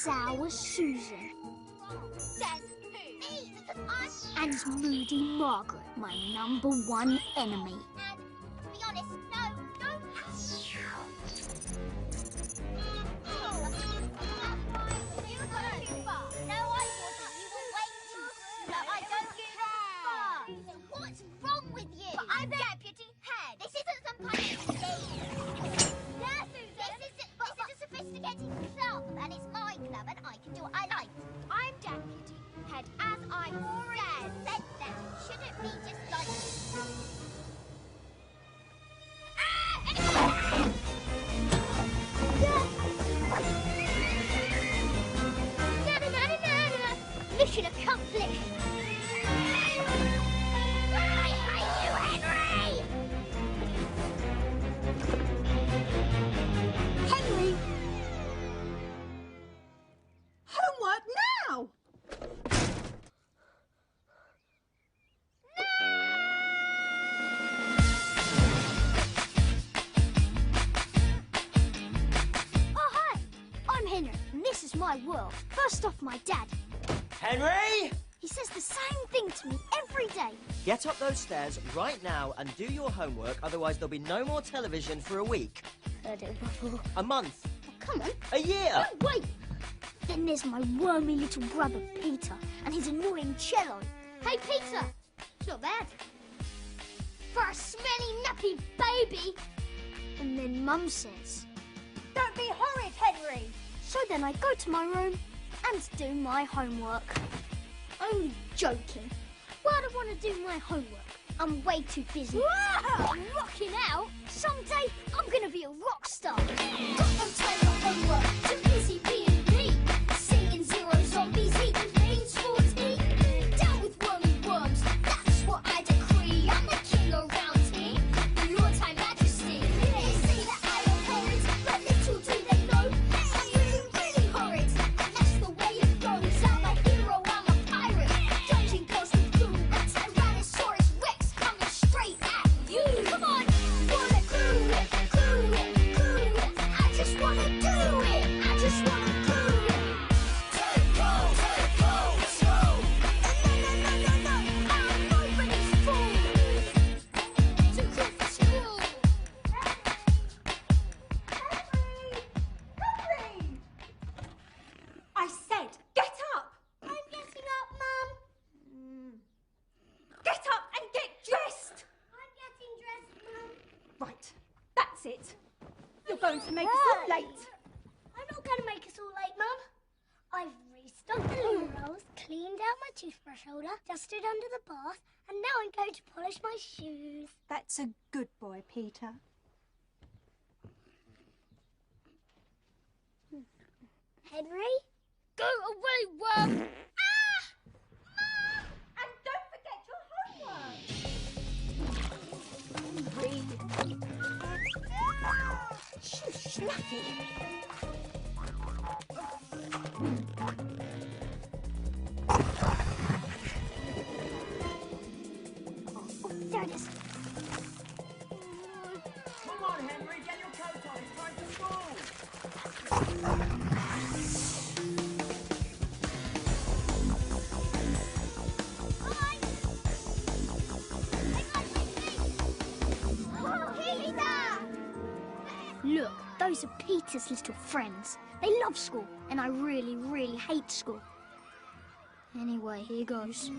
sour Susan. Says who? Me, because I'm... And moody Margaret, my #1 enemy. And, to be honest, no. You got too far. No, I wasn't. You were way too slow. I don't go that far. What's wrong with you? But I'm deputy head. This isn't some kind of game. Yeah, Susan. This is a sophisticated club, and it's my club, and I can do what I like. I'm deputy head, as I said that. Shouldn't we just like... Mission accomplished! I hate you, Henry! Henry! Homework now! Oh, hi! I'm Henry, and this is my world. First off, my dad. Henry! He says the same thing to me every day. Get up those stairs right now and do your homework, otherwise there'll be no more television for a week. Heard it before. A month. Oh, come on. A year. No, wait! Then there's my wormy little brother, Peter, and his annoying cello. Hey, Peter! It's not bad. For a smelly, nappy baby. And then Mum says... Don't be horrid, Henry! So then I go to my room and do my homework. Only joking. Why do I want to do my homework? I'm way too busy. Wow! I'm rocking out. Someday I'm going to be a rock star. Got no time for homework, too busy being me. Singing zero zombies, eating plain sports tea. Down with wormy worms, that's what I decree. I'm the king around here, your time majesty. They say that I am horrid, but little do they know I'm really, really horrid. And that's the way it goes. I'm a hero, I'm a pirate. Dungeon goes with doom, a Tyrannosaurus Rex coming straight at you. Come on, wanna clue it, clue it, clue it. I just wanna do it, I just wanna clue it. Take go, slow. No, I'm nobody's fool. Too cool for school. Henry! I said, get up! I'm getting up, Mum. Get up and get dressed! I'm getting dressed, Mum. Right, that's it. You're going to make us all late. I'm not going to make us all late, Mum. I've restocked the loo rolls, cleaned out my toothbrush holder, dusted under the bath, and now I'm going to polish my shoes. That's a good boy, Peter. Henry? Go away, worm! And don't forget your homework. Shush, Snappy. Oh, there it is. Come on, Henry, get your coat on. It's time for school. Look, those are Peter's little friends. They love school, and I really, really hate school. Anyway, here goes.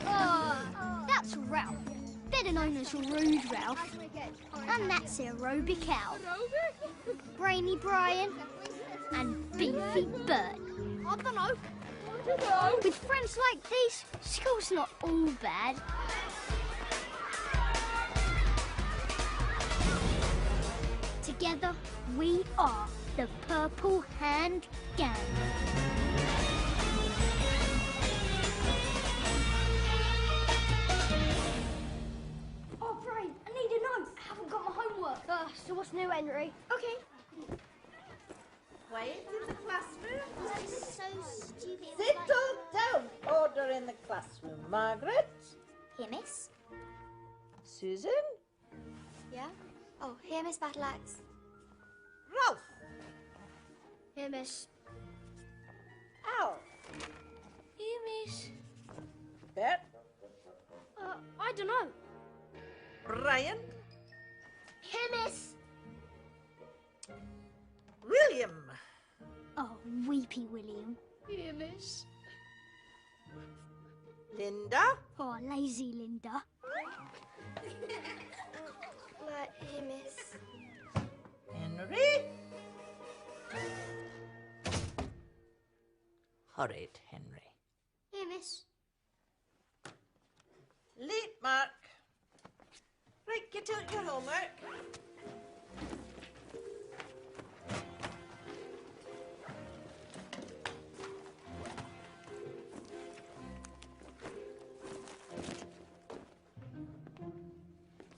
Oh, that's Ralph, better known as Rude Ralph. And that's Aerobic Al, Brainy Brian, and Beefy Bert. I don't know. With friends like these, school's not all bad. Together, we are the Purple Hand Gang. Oh, Brian, I need a note. I haven't got my homework. So what's new, Henry? Okay. Quiet in the classroom. This is so stupid. Sit all down. Order in the classroom. Margaret? Here, miss. Susan? Yeah? Oh, here, Miss Battleaxe. Ralph? Here, miss. Al. Here, miss. Bert. I don't know. Brian. Here, miss. William. Oh, weepy William. Here, miss. Linda. Oh, lazy Linda. Here, miss. Henry. Horrid Henry. Here, miss. Late Mark. Right, get out your homework.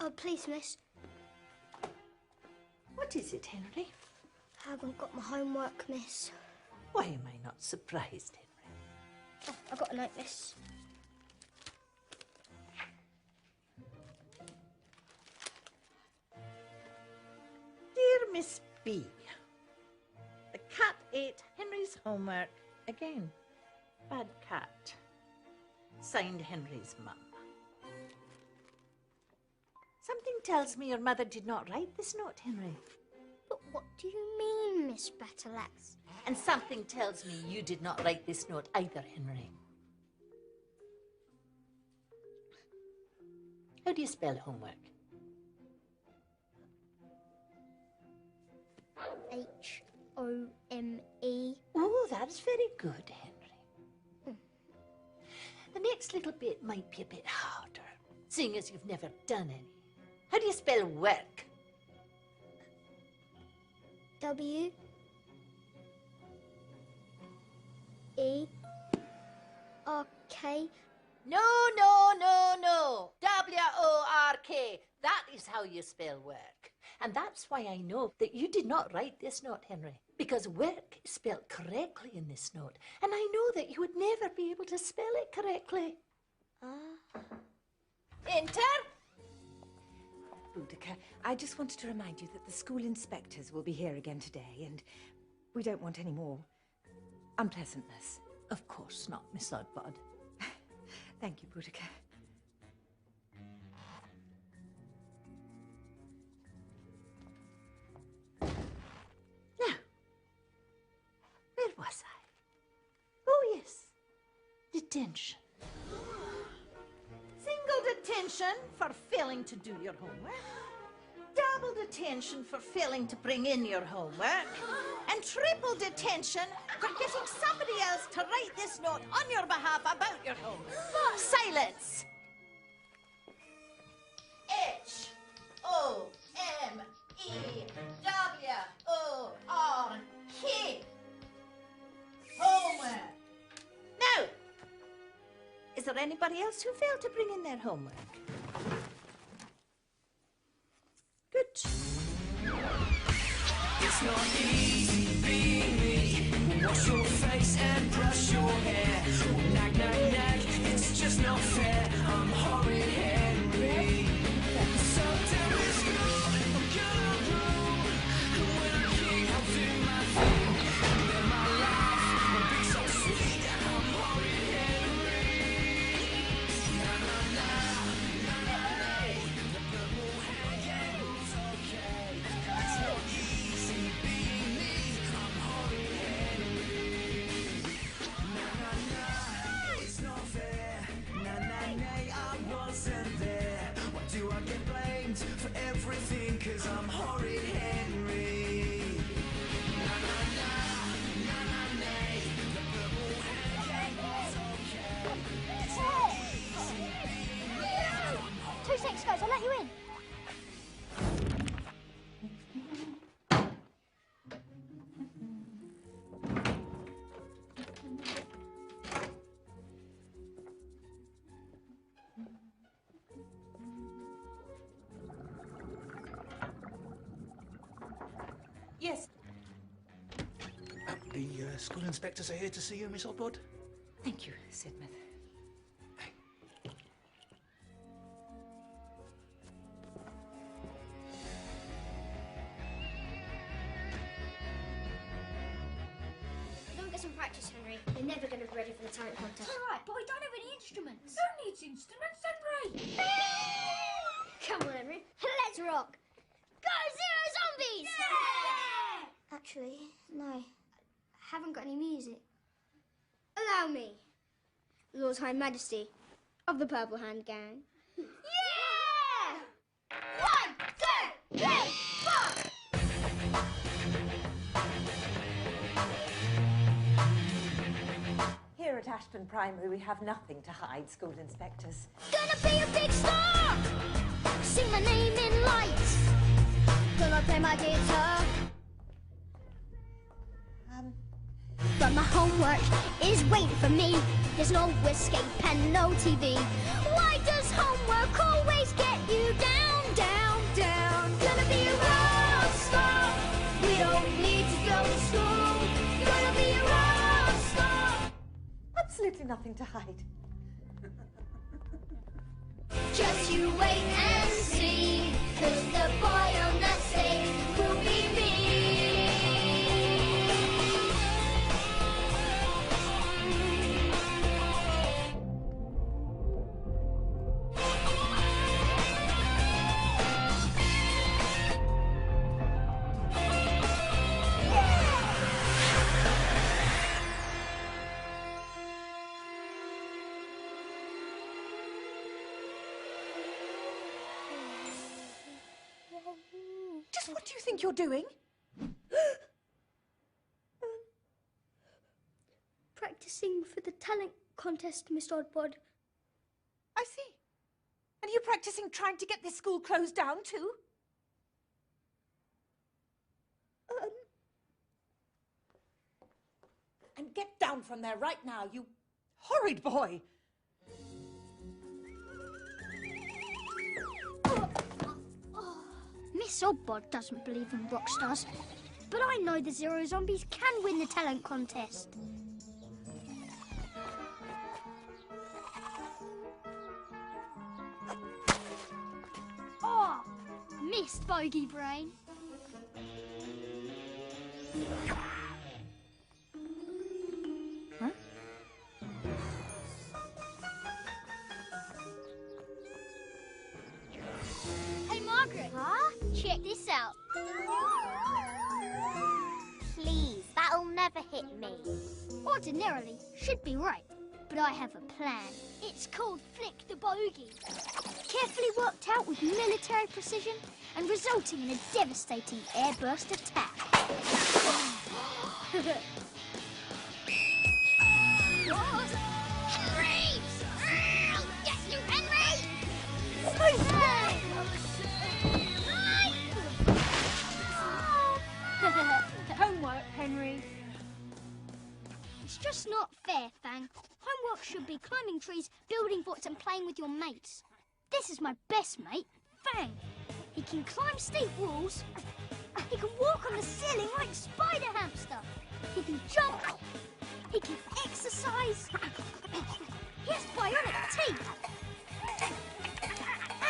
Oh, please, miss. What is it, Henry? I haven't got my homework, miss. Why am I not surprised, Henry? Oh, I got a note, miss. Dear Miss B, the cat ate Henry's homework again. Bad cat. Signed Henry's mum. Something tells me your mother did not write this note, Henry. But what do you mean, Miss Battleaxe? And something tells me you did not write this note either, Henry. How do you spell homework? H-O-M-E. Oh, that's very good, Henry. The next little bit might be a bit harder, seeing as you've never done any. How do you spell work? W-E-R-K. No. W-O-R-K. That is how you spell work. And that's why I know that you did not write this note, Henry, because work is spelled correctly in this note. And I know that you would never be able to spell it correctly. Enter. Boudica, I just wanted to remind you that the school inspectors will be here again today, and we don't want any more unpleasantness. Of course not, Miss Oddbod. Thank you, Boudica. Now, where was I? Oh, yes. Detention. Single detention for failing to do your homework. Double detention for failing to bring in your homework. And triple detention for getting somebody else to write this note on your behalf about your homework. Silence! H-O-M-E-W-O-R-K. Homework. Now, is there anybody else who failed to bring in their homework? Good. It's not easy being me. Wash your face and brush your hair. Nag, nag, nag, it's just not fair. I'm horrid Henry. So tell me school, I'm gonna rule. And when I'm king, I'll do my thing. And then my life will be so sweet. I'm horrid Henry. Na na na, na na na. The purple hair, yeah, it's okay. It's not easy being me. I'm horrid Henry. Na na na, it's not fair. Na na nay, I wasn't there. Why do I get blamed for everything? 'Cause I'm horrid Henry. Na na na, na na nay. The purple hair, yeah, it's okay. It's not easy being me. I'm 2 seconds, guys. I'll let you in. Yes. The school inspectors are here to see you, Miss Oddbod. Thank you, Sidmouth. some practice, Henry. You're never going to be ready for the talent contest. All right, but we don't have any instruments. Who needs instruments, Henry? Come on, Henry. Let's rock. Go, Zero Zombies! Yeah! Actually, no. I haven't got any music. Allow me. Lord's High Majesty of the Purple Hand Gang. Yeah! 1, 2, 3, 4! Here at Ashton Primary, we have nothing to hide, school inspectors. Gonna be a big star! Sing my name in lights! Gonna play my guitar! But my homework is waiting for me. There's no escape and no TV. Why does homework always get you down, down, down? Gonna be a rock star. We don't need to go to school. Gonna be a rock star. Absolutely nothing to hide. Just you wait and see, 'cause the boy on that stage will be me. Just what do you think you're doing? Practicing for the talent contest, Mr. Oddbod. I see. And you're practicing trying to get this school closed down too? And get down from there right now, you horrid boy. Miss Oddbod doesn't believe in rock stars, but I know the Zero Zombies can win the talent contest. Oh, missed, bogey brain. Huh? Hey, Margaret. Huh? Check this out. Please, that'll never hit me. Ordinarily, should be right, but I have a plan. It's called Flick the Bogey. Carefully worked out with military precision and resulting in a devastating airburst attack. Henry! I'll get you, Henry! Homework, Henry. It's just not fair, Fang. Homework should be climbing trees, building forts and playing with your mates. This is my best mate, Fang. He can climb steep walls. He can walk on the ceiling like Spider Hamster. He can jump. He can exercise. He has bionic teeth.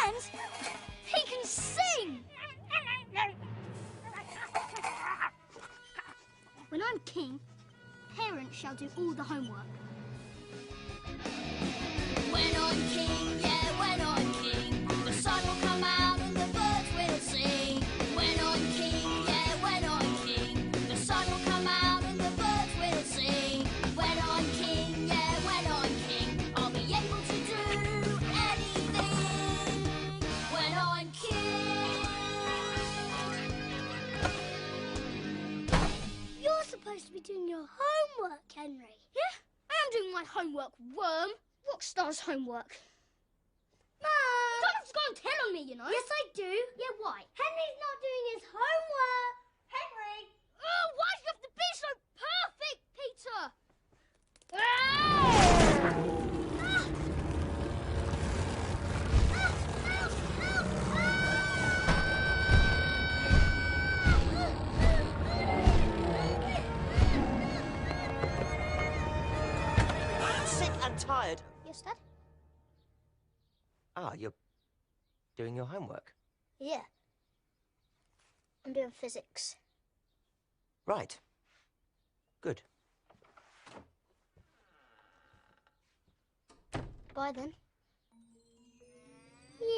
And he can sing. When I'm king, parents shall do all the homework. When I'm king, yeah, when I'm king, the sun will come out and the birds will sing. When I'm king, yeah, when I'm king, the sun will come out and the birds will sing. When I'm king, yeah, when I'm king, I'll be able to do anything. When I'm king. You're supposed to be doing your homework, Henry. Yeah, I am doing my homework, worm. Rockstar's homework. Mom! Someone's gone tell on me, you know. Yes, I do. Yeah, why? Henry's not doing his homework. Henry! Oh, why do you have to be so perfect, Peter? I'm sick and tired. Yes, Dad? Ah, you're doing your homework. Yeah. I'm doing physics. Right. Good. Bye then.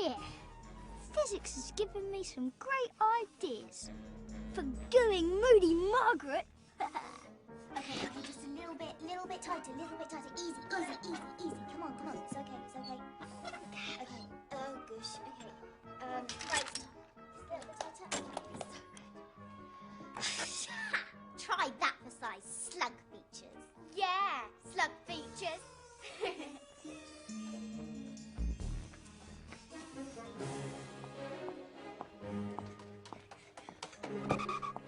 Yeah, physics has given me some great ideas. For gooing Moody Margaret. Okay, just a little bit tighter, Easy. Come on. It's okay. Okay. Oh, gosh. Okay. Right. Just a little bit tighter. So good. Try that for size slug features. Yeah, slug features.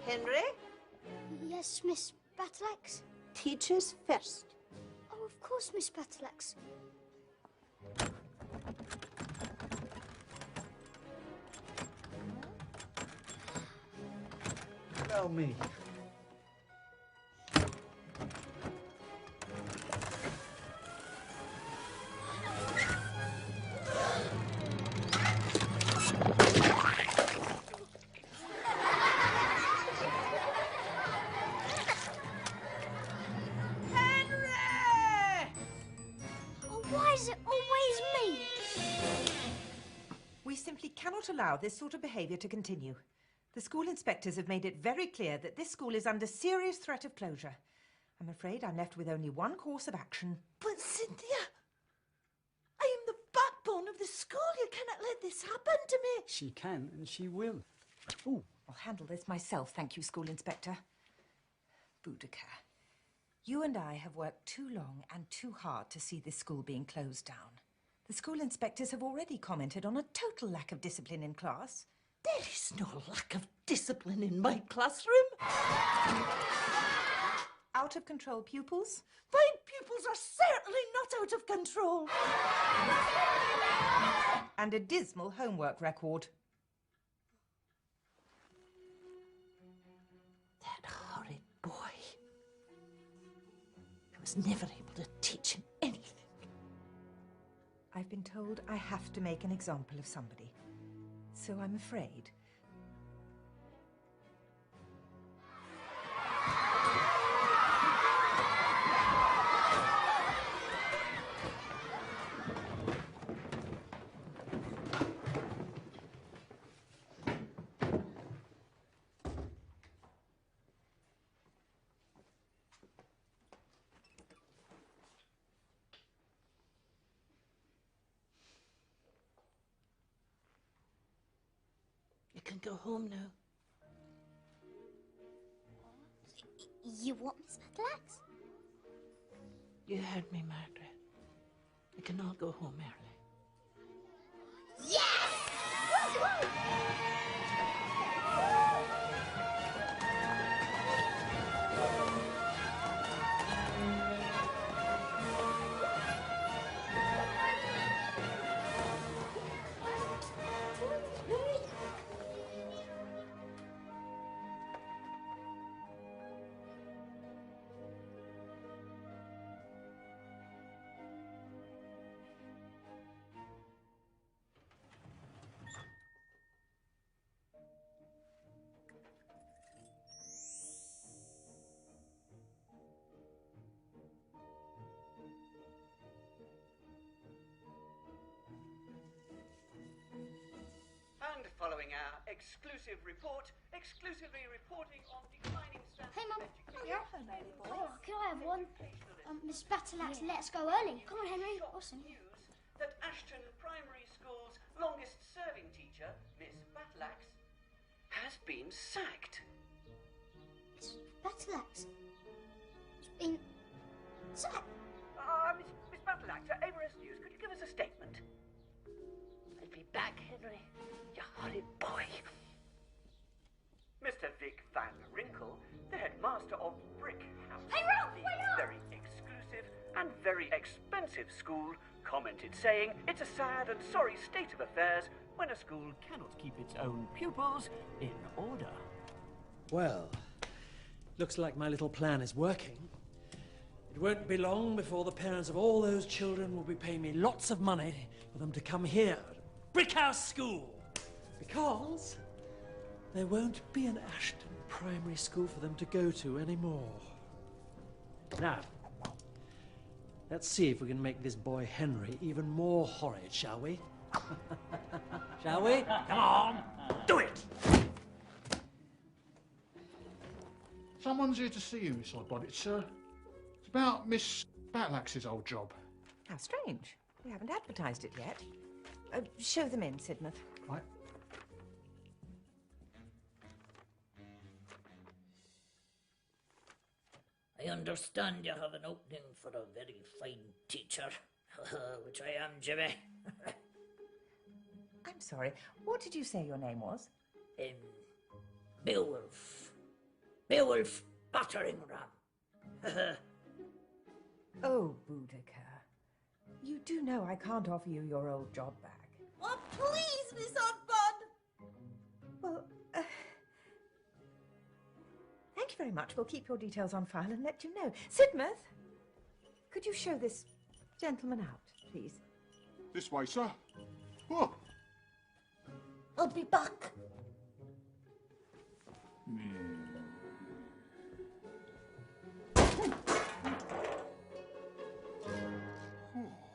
Henry, Yes, Miss Battleaxe? teachers first. Oh, of course, Miss Battleaxe. Allow me. Oh, why is it always me? We simply cannot allow this sort of behaviour to continue. The school inspectors have made it very clear that this school is under serious threat of closure. I'm afraid I'm left with only one course of action. But Cynthia, I am the backbone of the school. You cannot let this happen to me. She can and she will. Ooh, I'll handle this myself, thank you, School Inspector. Boudicca, you and I have worked too long and too hard to see this school being closed down. The school inspectors have already commented on a total lack of discipline in class. There is no lack of discipline in my classroom. Out of control pupils? My pupils are certainly not out of control. And a dismal homework record. That horrid boy. I was never able to teach him anything. I've been told I have to make an example of somebody. So I'm afraid. You can go home now. You what, Miss Battleaxe? You heard me, Margaret. You can all go home early. And following our exclusive report, exclusively reporting on declining standards Hey, Mum. of education. Yeah. Oh, can I have one? Miss Battleaxe, let's go early. Come on, Henry. Awesome. News that Ashton Primary School's longest-serving teacher, Miss Battleaxe, has been sacked. Miss Battleaxe. It's been sacked. Miss Battleaxe, ARS News, could you give us a statement? I'll be back, Henry, you horrid boy. Mr. Vic Van Winkle, the headmaster of Brick House, Hey, Ralph, the wait up! very exclusive and very expensive school, commented saying it's a sad and sorry state of affairs when a school cannot keep its own pupils in order. Well, looks like my little plan is working. It won't be long before the parents of all those children will be paying me lots of money for them to come here to Brick House School. Because there won't be an Ashton Primary School for them to go to anymore. Now, Let's see if we can make this boy Henry even more horrid, shall we? Shall we? Come on, do it! Someone's here to see you, Miss Oddbod. It's about Miss Batlax's old job. How strange. We haven't advertised it yet. Show them in, Sidmouth. Right. I understand you have an opening for a very fine teacher, which I am, Jimmy. I'm sorry. What did you say your name was? Beowulf. Beowulf Battering Ram. Oh, Boudica. You do know I can't offer you your old job back. Oh, please, Miss Oddbod. Well, thank you very much. We'll keep your details on file and let you know. Sidmouth, could you show this gentleman out, please? This way, sir. Oh. I'll be back.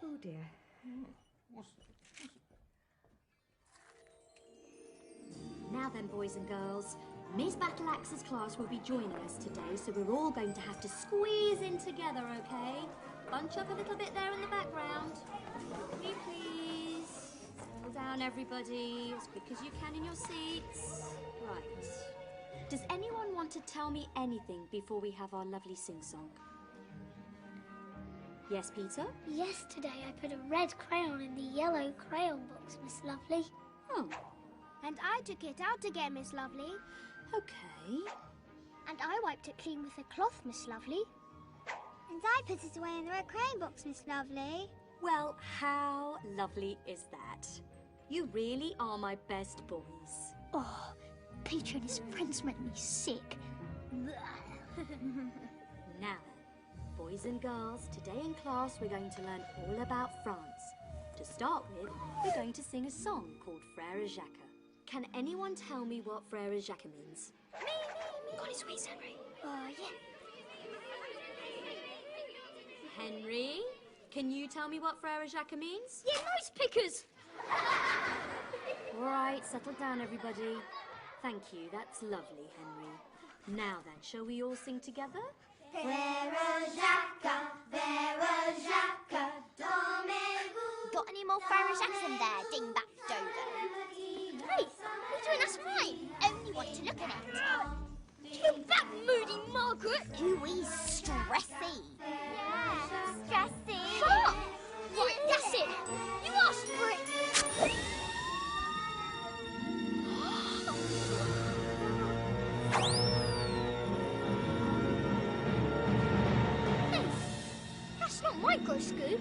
Oh, dear. Now then, boys and girls, Miss Battleaxe's class will be joining us today, so we're all going to have to squeeze in together, okay? Bunch up a little bit there in the background. Please. Settle down, everybody, as quick as you can in your seats. Right. Does anyone want to tell me anything before we have our lovely sing-song? Yes, Peter? Yesterday I put a red crayon in the yellow crayon box, Miss Lovely. Oh. And I took it out again, Miss Lovely. Okay. And I wiped it clean with a cloth, Miss Lovely. And I put it away in the red crayon box, Miss Lovely. Well, how lovely is that? You really are my best boys. Oh, Peter and his friends make me sick. Now, boys and girls, today in class we're going to learn all about France. To start with, we're going to sing a song called Frère Jacques. Can anyone tell me what Frère Jacques means? Me. God is ways, Henry. Yeah. Henry, can you tell me what Frère Jacques means? Yeah, nose pickers! All right, settle down, everybody. Thank you, that's lovely, Henry. Now then, shall we all sing together? Frère Jacques, dormez-vous. Got any more Frère Jacques in there, dingbat dodo? Hey, we're doing us fine. Only want to look at it. You back, moody Margaret. Ooh, stressy. Yeah, stressy. Shut up. Right, that's it. You asked for it. Hey, that's not microscope.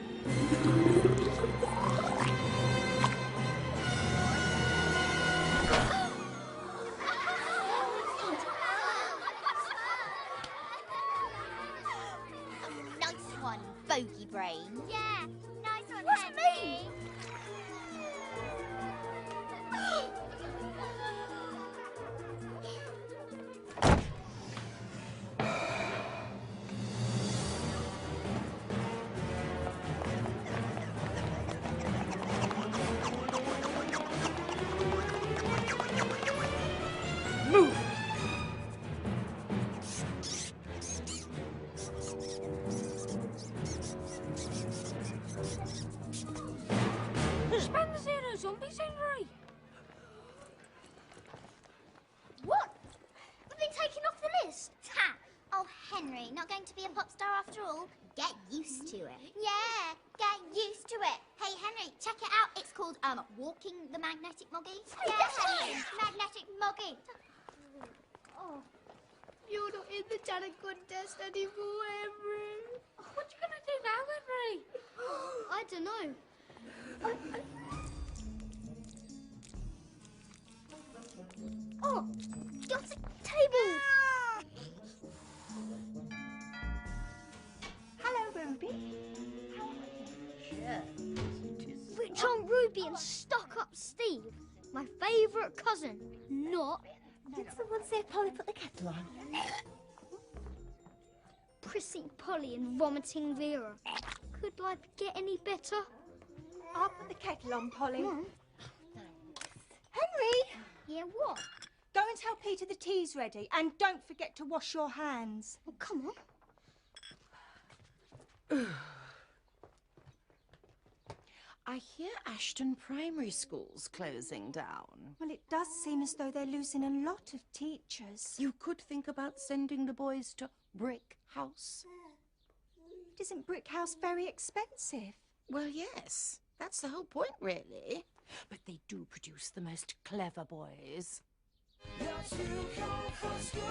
Nice one, bogey brain. Yeah, nice one, What's it Henry. mean? Move! Spend the zero zombies, Henry. What? We've been taken off the list. Ha! Oh, Henry, not going to be a pop star after all? Get used to it. Yeah, get used to it. Hey, Henry, check it out. It's called, Walking the Magnetic Moggy. Hey, Yeah, that's Henry, it. Magnetic Moggy. Oh, you're not in the talent contest anymore, Henry. What you gonna do now, Henry? I don't know. Oh, got a table. Hello, Ruby. Rich on Ruby and stuck up Steve. My favourite cousin. Not. Did someone say Polly put the kettle on? kissing Polly and vomiting Vera. Could life get any better? I'll put the kettle on, Polly. Mum? Henry! Yeah, what? Go and tell Peter the tea's ready, and don't forget to wash your hands. Oh, come on. I hear Ashton Primary School's closing down. Well, it does seem as though they're losing a lot of teachers. You could think about sending the boys to Brick House. Isn't Brick House very expensive? Well, yes. That's the whole point, really. But they do produce the most clever boys. You're too cool for school.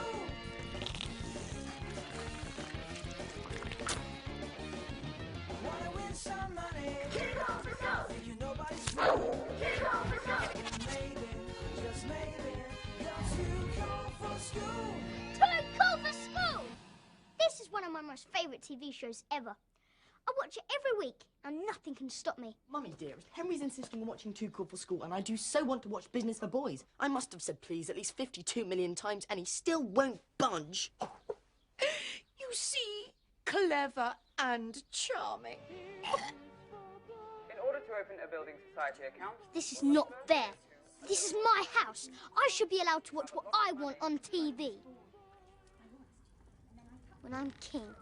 Wanna win some money? Kick off the school! Thinking nobody's fool. Kick off the school! Maybe, just maybe, you're too cool for school. Too cool for school! This is one of my most favourite TV shows ever. I watch it every week, and nothing can stop me. Mummy dearest, Henry's insisting on watching Too Cool for School, and I do so want to watch Business for Boys. I must have said please at least 52 million times, and he still won't budge. You see, clever and charming. In order to open a building society account... This is not fair. This is my house. I should be allowed to watch what I want on TV. When I'm king,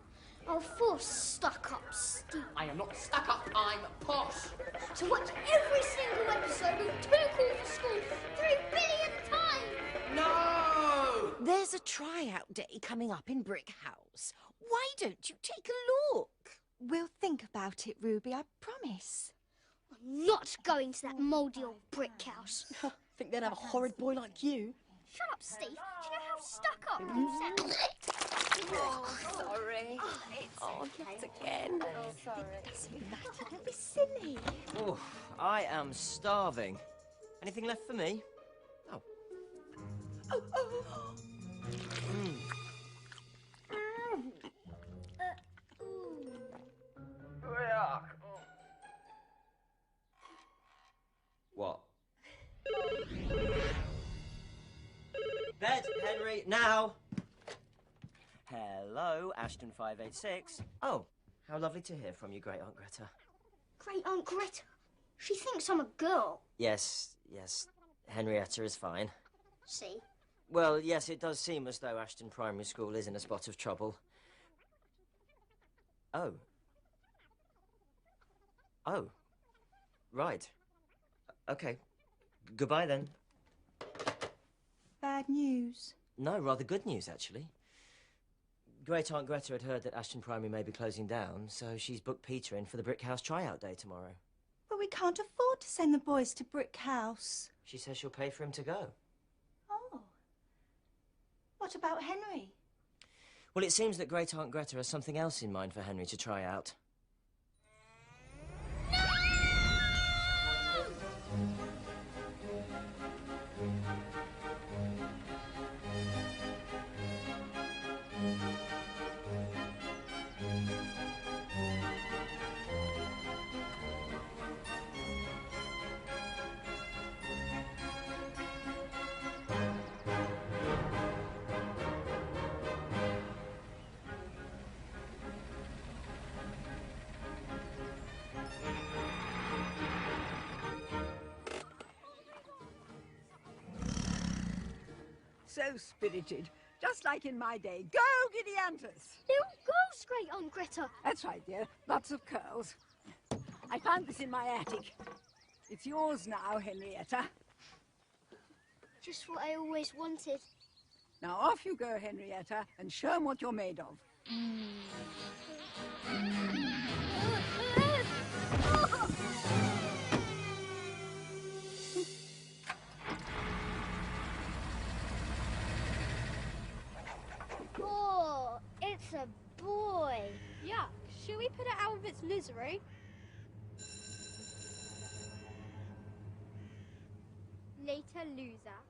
I'll force stuck-up Steve. I am not stuck up, I'm posh. To watch every single episode of Too Cool for School 3 billion times! No! There's a tryout day coming up in Brick House. Why don't you take a look? We'll think about it, Ruby, I promise. I'm not going to that mouldy old brick house. Think they'd have a horrid boy like you? Shut up, Steve. Do you know how stuck-up you sound? Oh, sorry. Oh, not again. Oh, sorry. It doesn't matter. Don't be silly. Oh, I am starving. Anything left for me? Oh. What? Bed, Henry, now! Hello, Ashton 586. Oh, how lovely to hear from you, Great Aunt Greta. Great Aunt Greta. She thinks I'm a girl. Yes, Henrietta is fine. See? Well, yes, it does seem as though Ashton Primary School is in a spot of trouble. Oh. Oh. Right. Okay. Goodbye, then. Bad news. No, rather good news, actually. Great Aunt Greta had heard that Ashton Primary may be closing down, so she's booked Peter in for the Brick House tryout day tomorrow. But we can't afford to send the boys to Brick House. She says she'll pay for him to go. Oh. What about Henry? Well, it seems that Great Aunt Greta has something else in mind for Henry to try out. So spirited, just like in my day. Go, Gideontus! Little girls, Great Aunt Greta. That's right, dear. Lots of curls. I found this in my attic. It's yours now, Henrietta. Just what I always wanted. Now off you go, Henrietta, and show 'em what you're made of. Oh, it's a boy. Yuck. Should we put it out of its misery? Later, loser.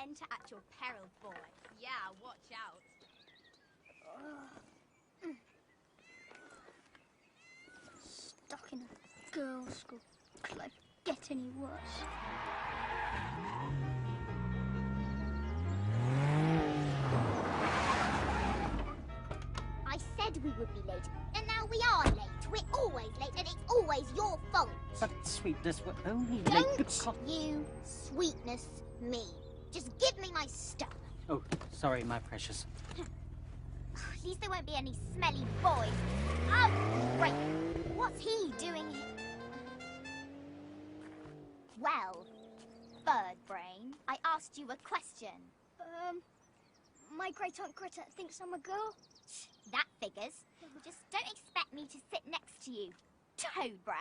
Enter at your peril, boy. Yeah, watch out. Stuck in a girls' school. Could life get any worse? I said we would be late. And now we are late. We're always late, and it's always your fault. But, sweetness, we're only late Don't because... you sweetness me. Just give me my stuff. Oh, sorry, my precious. At least there won't be any smelly boys. Oh, great. What's he doing here? Well, bird brain, I asked you a question. My great-aunt Greta thinks I'm a girl. That figures. Just don't expect me to sit next to you, toad breath.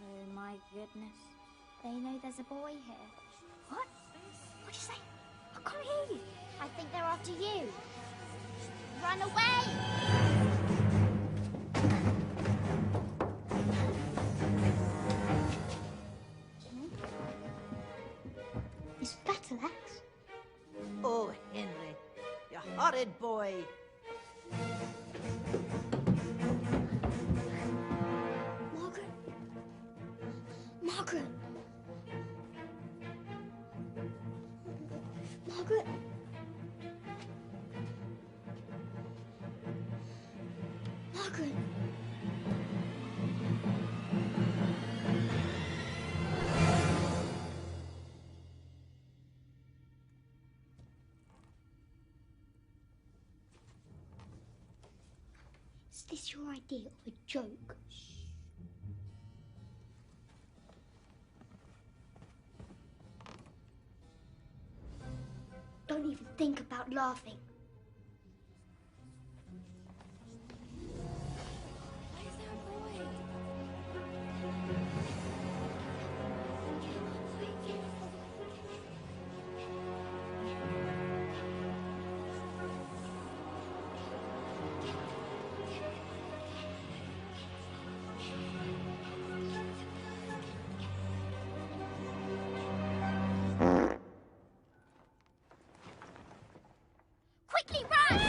Oh my goodness. They know there's a boy here. What? What'd you say? I can't hear you. I think they're after you. Run away! Is Battle Axe? Oh, Henry, you horrid boy. Margaret? Margaret? Margaret? Margaret? Is this your idea of a joke? Don't even think about laughing. Quickly run!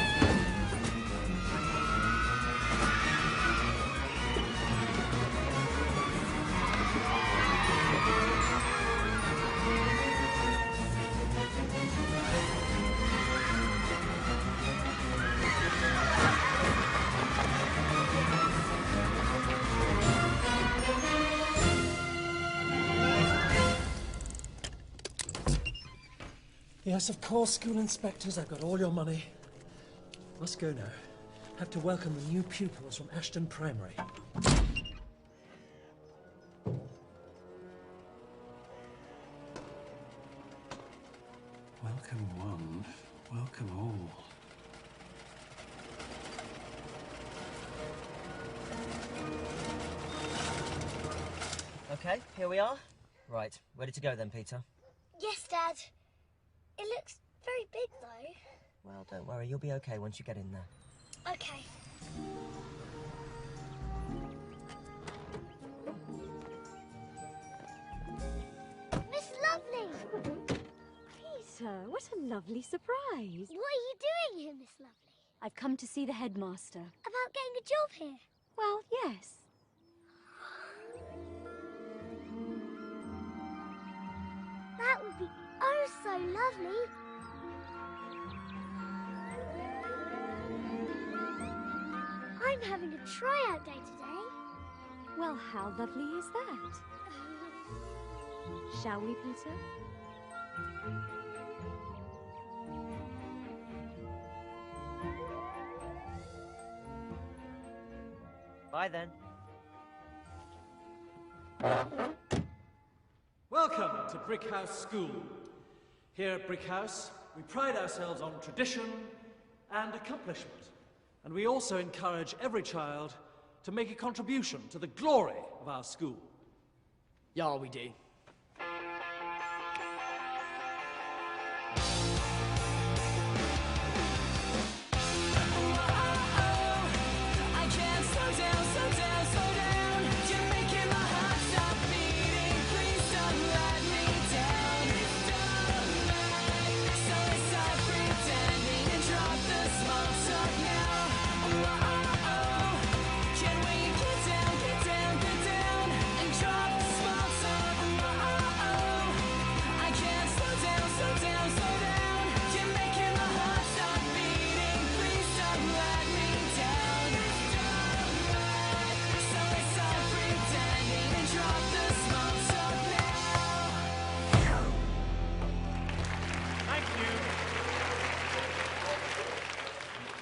Yes, of course, school inspectors. I've got all your money. Must go now. Have to welcome the new pupils from Ashton Primary. Welcome one, welcome all. Okay, here we are. Right, ready to go then, Peter? Yes, Dad. It looks very big, though. Well, don't worry, you'll be okay once you get in there. Okay. Miss Lovely! Peter, what a lovely surprise. What are you doing here, Miss Lovely? I've come to see the headmaster. About getting a job here? Well, yes. That would be oh so lovely. I'm having a tryout day today. Well, how lovely is that? Shall we, Peter? Bye then. Welcome to Brick House School. Here at Brick House, we pride ourselves on tradition and accomplishment. And we also encourage every child to make a contribution to the glory of our school. Yeah, we do.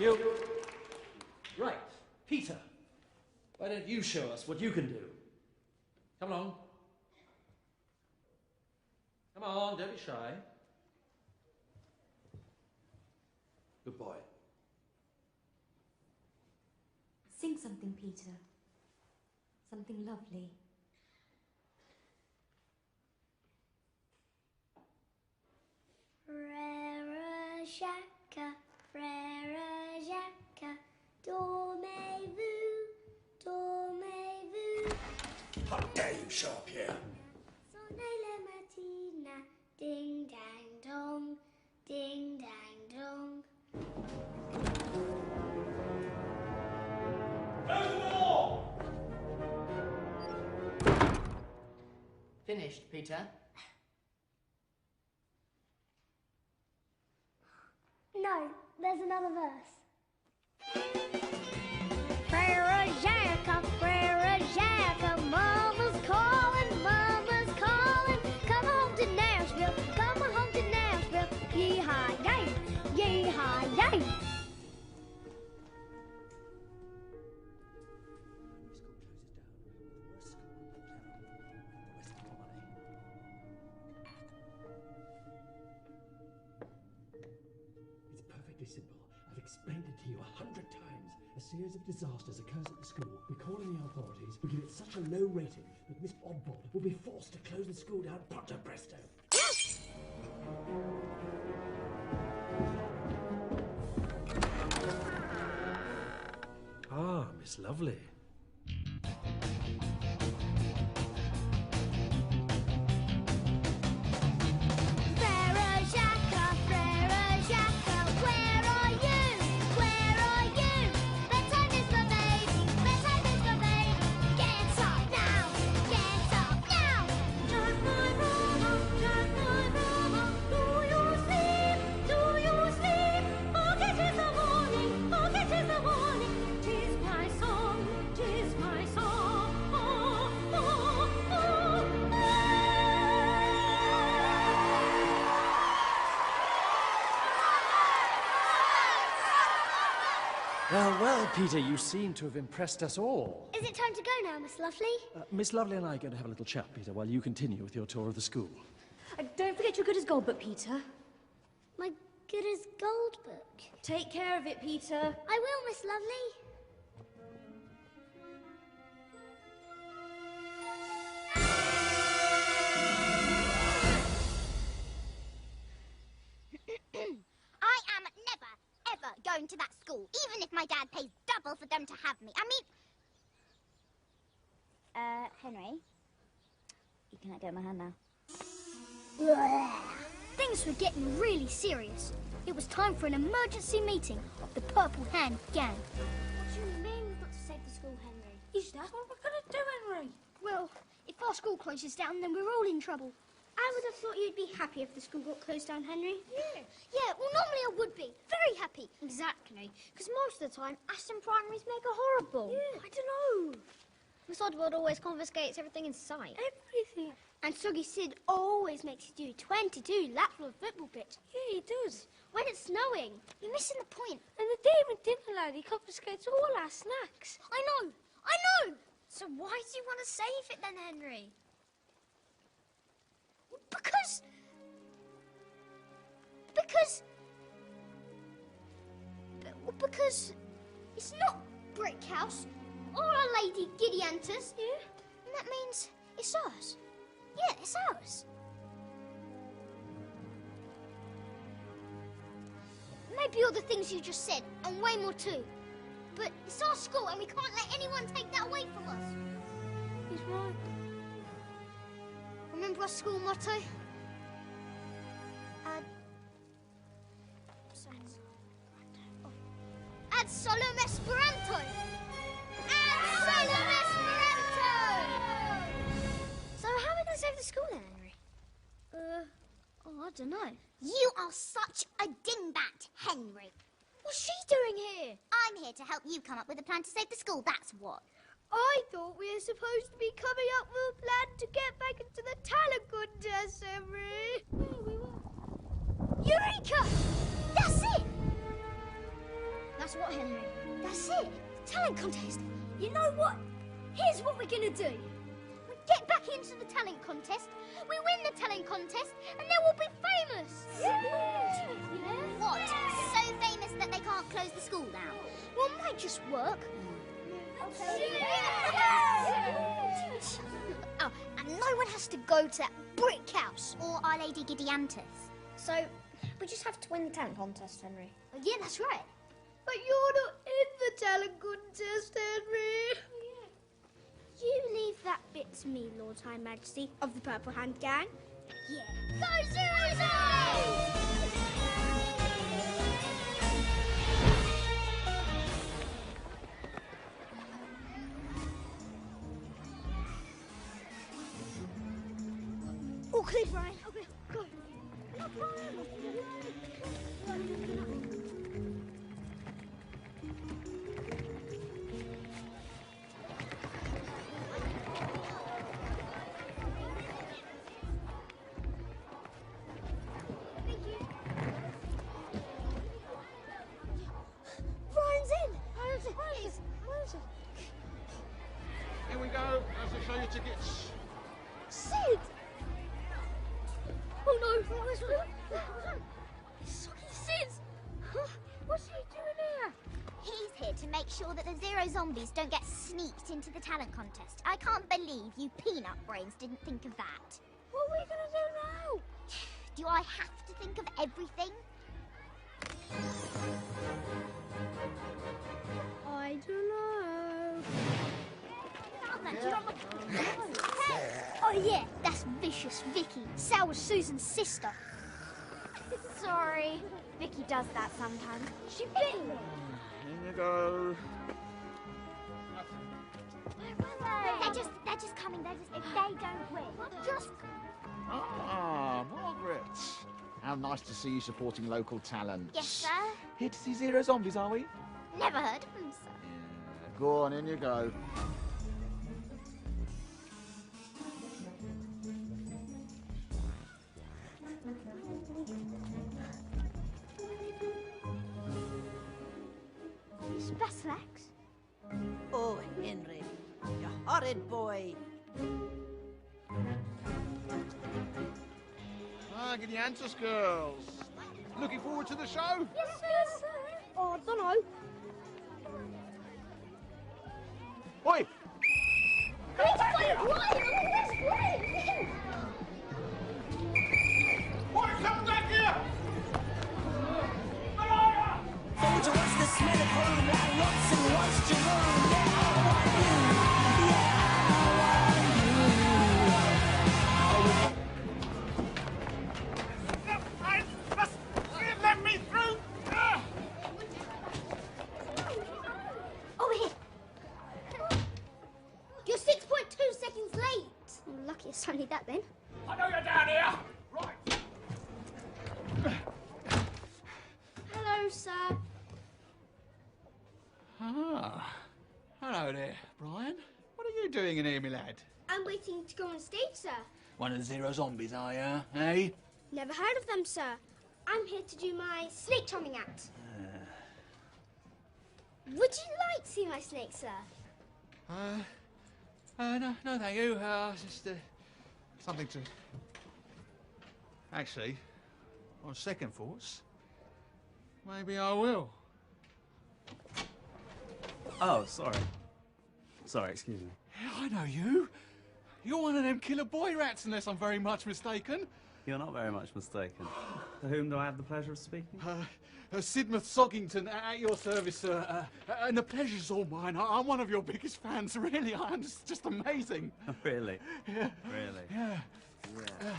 you. Right, Peter. Why don't you show us what you can do? Come along. Come on, don't be shy. Good boy. Sing something, Peter. Something lovely. Frère Jacques, Frère Jacques, dormez-vous, dormez-vous. How dare you show up here? Sonnez la matina, ding dang dong, ding dang dong. Finished, Peter? No, there's another verse. Frère Jacques, Frère Jacques, Mama's calling, Mama's calling. Come home to Nashville, come home to Nashville. Yee-haw-yay, yee-haw-yay. It's perfectly simple. I've explained it to you 100 times. A series of disasters occurs at the school. We call in the authorities. We give it such a low rating that Miss Oddball will be forced to close the school down pronto presto. Ah, Miss Lovely. Frère Jacques, Frère Jacques, where are you? Where are you? Bedtime is my baby, bedtime is my baby. Get up now, get up now. Jack my brother, do you sleep? Do you sleep? Oh, it is the morning, oh, it is the morning. 'Tis my song, 'tis my song. Oh, oh, oh, oh. Well, well, Peter, you seem to have impressed us all. Is it time to go now, Miss Lovely? Miss Lovely and I are going to have a little chat, Peter, while you continue with your tour of the school. Don't forget your good as gold book, Peter. My good as gold book. Take care of it, Peter. I will, Miss Lovely. I am never, ever going to that school, even if my dad pays double for them to have me. I mean... Henry? You can let go of my hand now. Things were getting really serious. It was time for an emergency meeting of the Purple Hand Gang. What do you mean we've got to save the school, Henry? Is that what we're going to do, Henry? Well, if our school closes down, then we're all in trouble. I would have thought you'd be happy if the school got closed down, Henry. Yeah, well, normally I would be. Very happy. Exactly. Because most of the time, Aston primaries make her horrible. Yeah. I don't know. Miss Oddworld always confiscates everything in sight. Everything. And Soggy Sid always makes you do 22 laps of a football pitch. Yeah, he does. When it's snowing. You're missing the point. And the day when dinner lad, he confiscates all our snacks. I know. I know. So why do you want to save it then, Henry? Because it's not Brick House or Our Lady Gideontus. Yeah. And that means it's ours. Yeah, it's ours. Maybe all the things you just said, and way more too. But it's our school, and we can't let anyone take that away from us. He's right. Remember our school motto? Ad solum Esperanto! Ad solum Esperanto! So how are we going to save the school then, Henry? I don't know. You are such a dingbat, Henry. What's she doing here? I'm here to help you come up with a plan to save the school, that's what. I thought we were supposed to be coming up with a plan to get back into the talent contest, Henry. Yeah, we were. Eureka! That's it! That's what, Henry? That's it. Talent contest. You know what? Here's what we're gonna do. We get back into the talent contest, we win the talent contest, and then we'll be famous. What? So famous that they can't close the school down? Well, it might just work. Oh, and no one has to go to that brick house. Or Our Lady Gideontis. So, we just have to win the talent contest, Henry. Oh, yeah, that's right. But you're not in the talent contest, Henry. You leave that bit to me, Lord High Majesty of the Purple Hand Gang. Yeah. Go, Zero! All clear, Brian. Okay, go. Brian's in. Here we go. As I show you tickets. Sid! Oh no! Sid! What's he doing here? He's here to make sure that the Zero Zombies don't get sneaked into the talent contest. I can't believe you peanut brains didn't think of that. What are we gonna do now? Do I have to think of everything? I don't know. Oh yeah, that's Vicious Vicky, Sour Susan's sister. Sorry. Vicky does that sometimes. She bit me. Here you go. They're just coming. If they don't win. Ah, Margaret. How nice to see you supporting local talent. Yes, sir. Here to see Zero Zombies, are we? Never heard of them, sir. Yeah, go on, in you go. Miss Battleaxe? Oh, Henry, you horrid boy. Ah, Gideontis girls. Looking forward to the show? Yes, sir. Oh, I don't know. Oi! Come back here! What's the smell of home like Watson? What's Jerome? Yeah, I Let me through! Over here. You're 6.2 seconds late. Oh, lucky it's only that then. I know you're down here! Right. Hello, sir. Ah. Hello there, Brian. What are you doing in here, my lad? I'm waiting to go on stage, sir. One of the Zero Zombies, are you? Eh? Never heard of them, sir. I'm here to do my snake charming act. Would you like to see my snake, sir? No, thank you. Just something to. Actually, on second thoughts, maybe I will. Oh, sorry. Sorry, excuse me. Yeah, I know you. You're one of them killer boy rats, unless I'm very much mistaken. You're not very much mistaken. To whom do I have the pleasure of speaking? Sidmouth Soggington, at your service, sir. And the pleasure's all mine. I'm one of your biggest fans, really. I'm just amazing. Really? Yeah. Really? Yeah.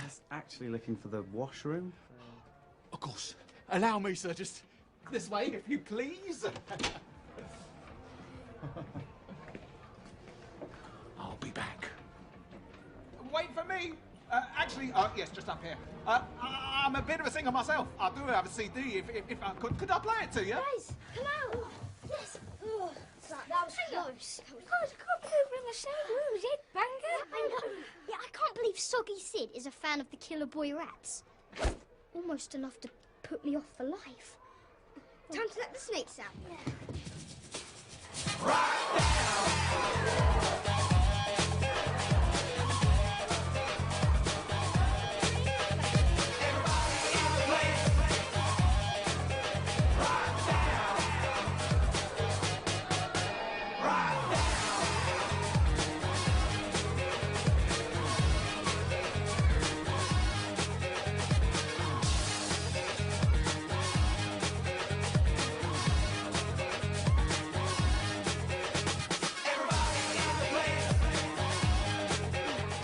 Just actually looking for the washroom. Of course. Allow me, sir, just this way, if you please. I'll be back. Wait for me. Actually, yes, just up here. I'm a bit of a singer myself. I do have a CD. If I could I play it to you? Guys, come out. Yes. Oh, that was close. Guys, I can't believe we're in the same room. Is it, Banger? I know. Yeah, I can't believe Soggy Sid is a fan of the Killer Boy Rats. Almost enough to put me off for life. Time to let the snakes out.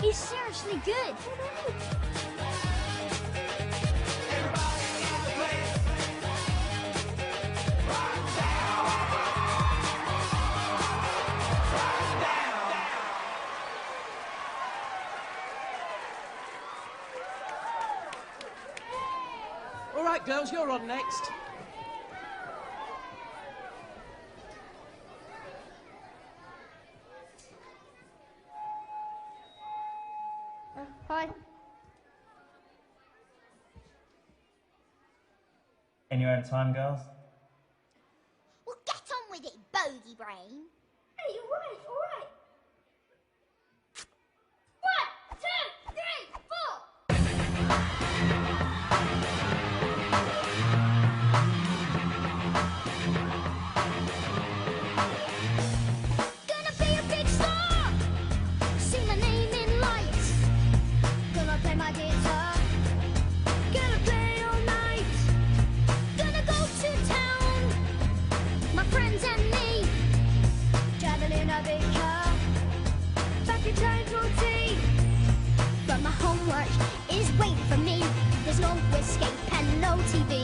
He's seriously good. All right, girls, you're on next. Hi. In your own time, girls? Well, get on with it, bogey brain. Hey, you're right, all right. 1, 2, 3, 4. Gonna be a big star. See my name in lights. Gonna play my guitar. Gonna play all night. Gonna go to town. My friends and me. Driving in a big car. Factory time for tea. But my homework is waiting for me. There's no escape and no TV.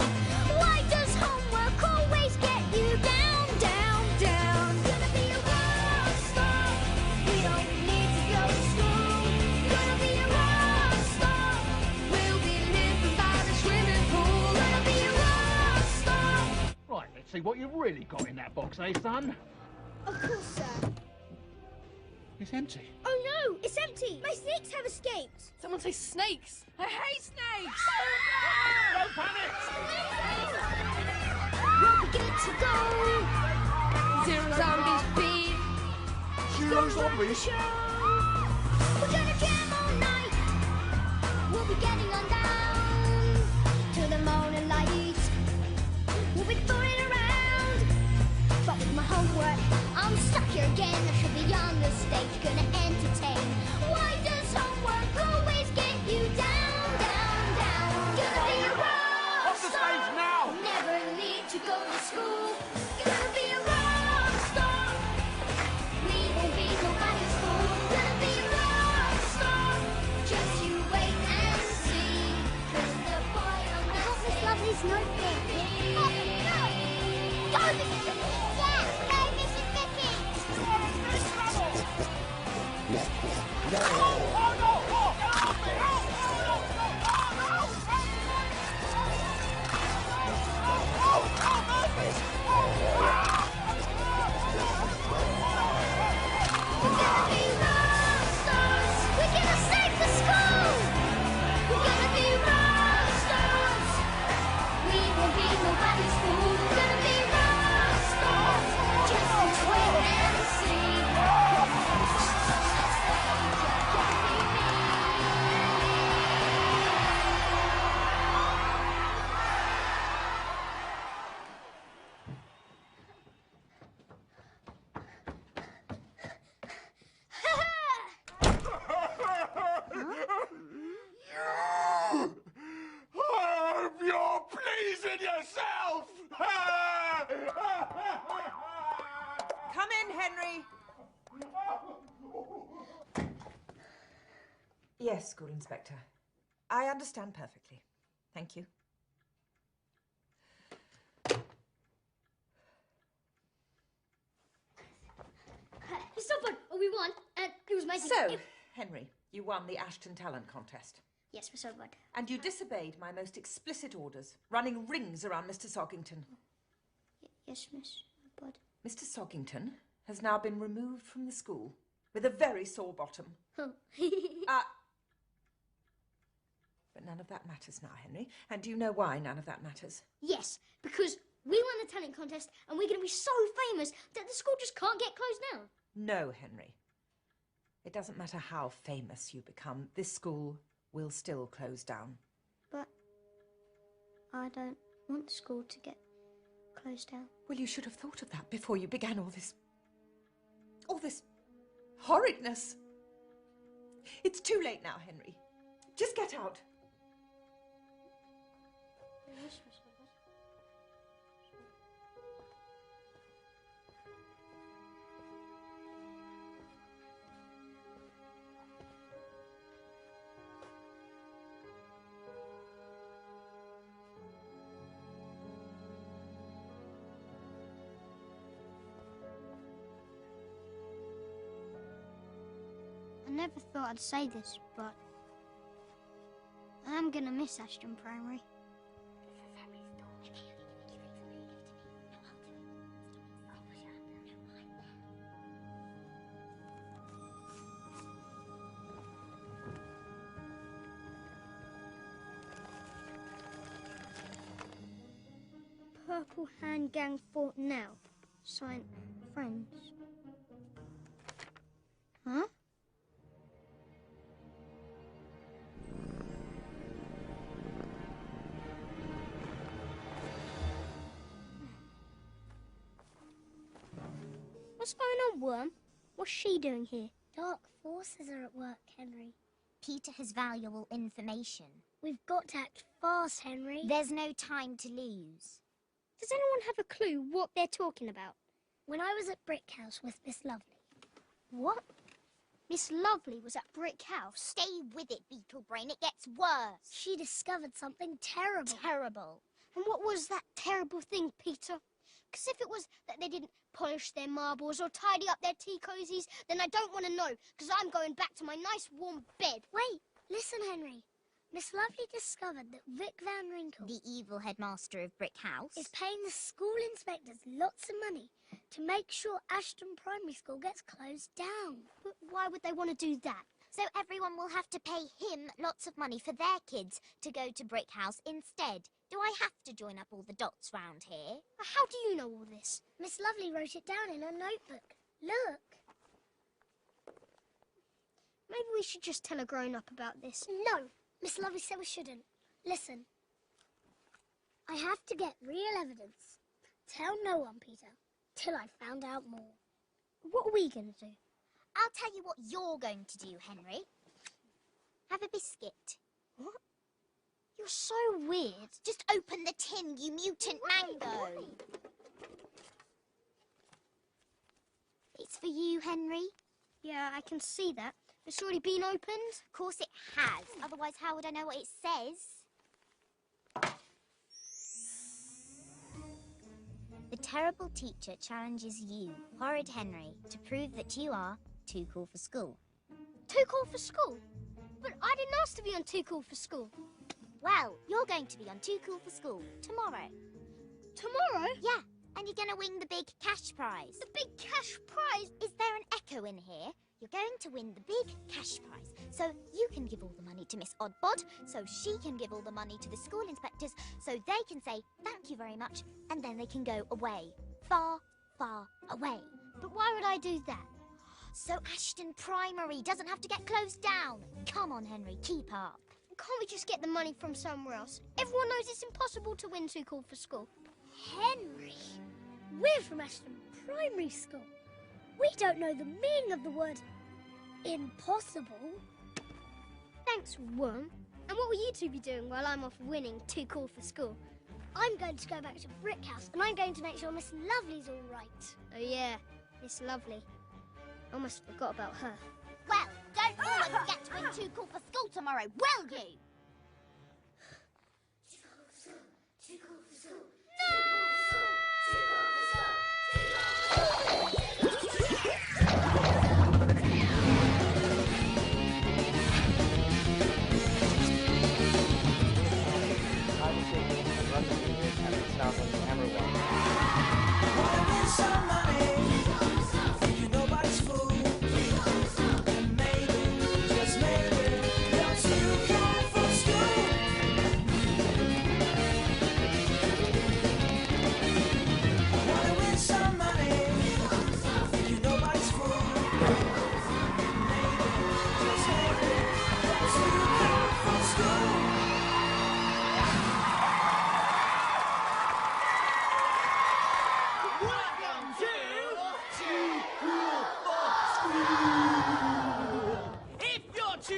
Why does homework always get you down, down, down? Gonna be a rock star. We don't need to go to school. Gonna be a rock star. We'll be living by the swimming pool. Gonna be a rock star. Right, let's see what you've really got in that box, eh, son? Of course, sir. It's empty. Oh no, it's empty. My snakes have escaped. Someone say snakes. I hate snakes! Don't panic! We'll be good to go. Zero zombies, beep. Zero zombies? We're gonna jam all night. We'll be getting on down to the morning light. We'll be fooling around. But with my homework, I'm stuck here again. I should be on the stage, gonna entertain. Why does homework always get you down, down, down? Gonna be a rock Off the stage now! Never need to go to school. Gonna be a rock star. We won't be nobody's fool. Gonna be a rock star. Just you wait and see. 'Cause the boy on the stage. Lovely's notebook. Oh, no. Go, Mrs. Vicky. Yeah, go, Mrs. Vicky. We're gonna be rock stars. We're gonna save the school. We're gonna be rock stars. We won't be nobody's fool. We're gonna be rock stars. Just wait and see. I hope you're pleasing yourself! Come in, Henry. Yes, School Inspector. I understand perfectly. Thank you. It's so fun. Oh, we won, and it was amazing. So, Henry, you won the Ashton Talent Contest. Yes, Miss O'Bud. And you disobeyed my most explicit orders, running rings around Mr. Soggington. Yes, Miss O'Bud. Mr. Soggington has now been removed from the school with a very sore bottom. Oh. But none of that matters now, Henry. And do you know why none of that matters? Yes, because We won the talent contest and we're going to be so famous that the school just can't get closed down. No, Henry. It doesn't matter how famous you become, this school will still close down. But I don't want school to get closed down. Well, you should have thought of that before you began all this horridness. It's too late now, Henry. Just get out. I never thought I'd say this, but I am gonna miss Ashton Primary. Purple Hand Gang Fort Now. Signed, Friends. Huh? What's going on, Worm? What's she doing here? Dark forces are at work, Henry. Peter has valuable information. We've got to act fast, Henry. There's no time to lose. Does anyone have a clue what they're talking about? When I was at Brick House with Miss Lovely. What? Miss Lovely was at Brick House? Stay with it, Beetle Brain. It gets worse. She discovered something terrible. Terrible. And what was that terrible thing, Peter? Because if it was that they didn't polish their marbles or tidy up their tea cozies, then I don't want to know, because I'm going back to my nice warm bed. Wait, listen, Henry. Miss Lovely discovered that Vic Van Winkle, the evil headmaster of Brick House, is paying the school inspectors lots of money to make sure Ashton Primary School gets closed down. But why would they want to do that? So everyone will have to pay him lots of money for their kids to go to Brick House instead. Do I have to join up all the dots round here? How do you know all this? Miss Lovely wrote it down in her notebook. Look. Maybe we should just tell a grown-up about this. No, Miss Lovely said we shouldn't. Listen. I have to get real evidence. Tell no one, Peter, till I found out more. What are we going to do? I'll tell you what you're going to do, Henry. Have a biscuit. What? You're so weird. Just open the tin, you mutant mango. It's for you, Henry. Yeah, I can see that. It's already been opened. Of course it has. Otherwise, how would I know what it says? The terrible teacher challenges you, horrid Henry, to prove that you are too cool for school. Too cool for school? But I didn't ask to be on Too Cool for School. Well, you're going to be on Too Cool for School tomorrow. Tomorrow? Yeah, and you're going to win the big cash prize. The big cash prize? Is there an echo in here? You're going to win the big cash prize. So you can give all the money to Miss Oddbod, so she can give all the money to the school inspectors, so they can say thank you very much, and then they can go away. Far, far away. But why would I do that? So Ashton Primary doesn't have to get closed down. Come on, Henry, keep up. Can't we just get the money from somewhere else? Everyone knows it's impossible to win Too Cool for School. Henry, we're from Ashton Primary School. We don't know the meaning of the word impossible. Thanks, Worm. And what will you two be doing while I'm off winning Too Cool for School? I'm going to go back to Brick House, and I'm going to make sure Miss Lovely's all right. Oh, yeah, Miss Lovely. I almost forgot about her. Well, don't all of you get to win Too Cool for School tomorrow, will you? Too cool for school. Too cool for school.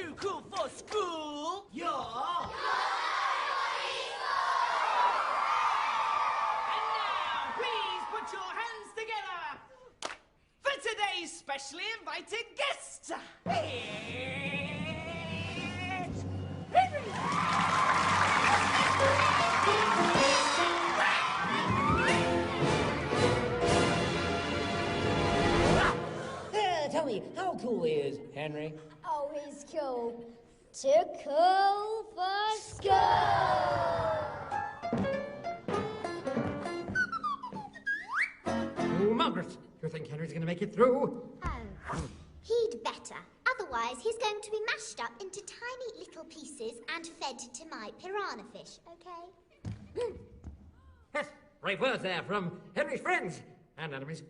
too cool for school, you're... And now, please put your hands together for today's specially invited guests. It's Henry. Tell me, how cool is Henry? Oh, he's cool. Too cool for school. Oh, Margaret, you think Henry's going to make it through? Oh, he'd better. Otherwise, he's going to be mashed up into tiny little pieces and fed to my piranha fish, okay? Yes, brave words there from Henry's friends and enemies.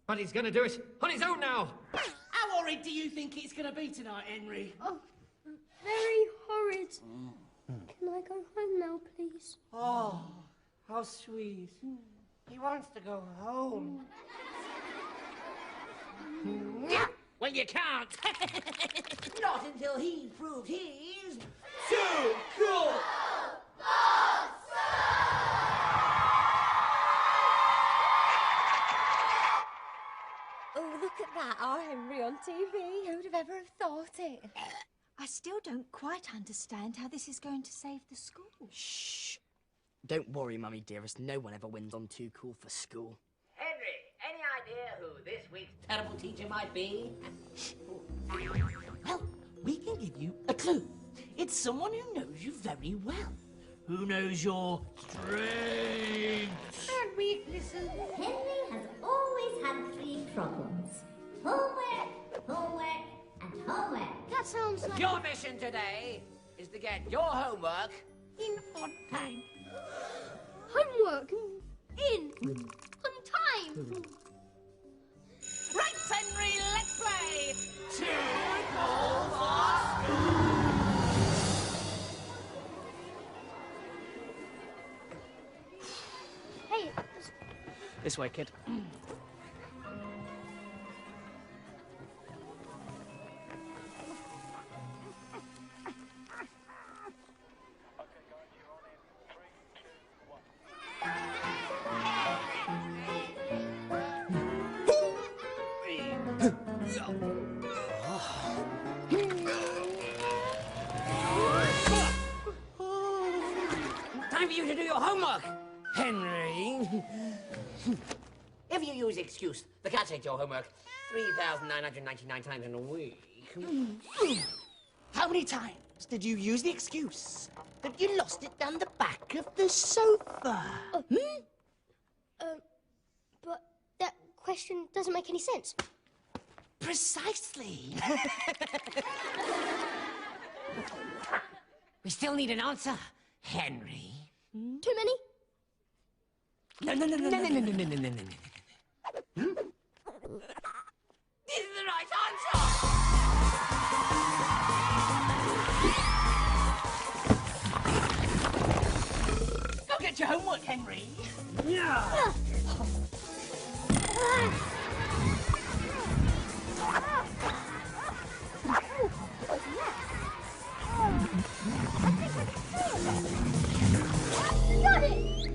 But he's going to do it on his own now. How horrid do you think it's going to be tonight, Henry? Oh, very horrid. Can I go home now, please? Oh, how sweet. He wants to go home. Well, you can't. Not until he's proved he's... Too cool! Oh, look at that, our Henry on TV. Who'd have ever have thought it? I still don't quite understand how this is going to save the school. Shh. Don't worry, Mummy dearest. No one ever wins on Too Cool for School. Henry, any idea who this week's terrible teacher might be? Well, we can give you a clue. It's someone who knows you very well. Who knows your strengths and weaknesses. Henry has always had 3 problems. Homework, homework, and homework. That sounds like... Your mission today is to get your homework in on time. Homework in on time. Right, Henry, let's play Too Cool for School. Hey, This way, kid. Time for you to do your homework, Henry. If you use excuse, the cat ate your homework 3,999 times in a week. How many times did you use the excuse that you lost it down the back of the sofa? But that question doesn't make any sense. Precisely. We still need an answer, Henry. Too many? No. This is the right answer! Go get your homework, Henry. Yeah. Got it!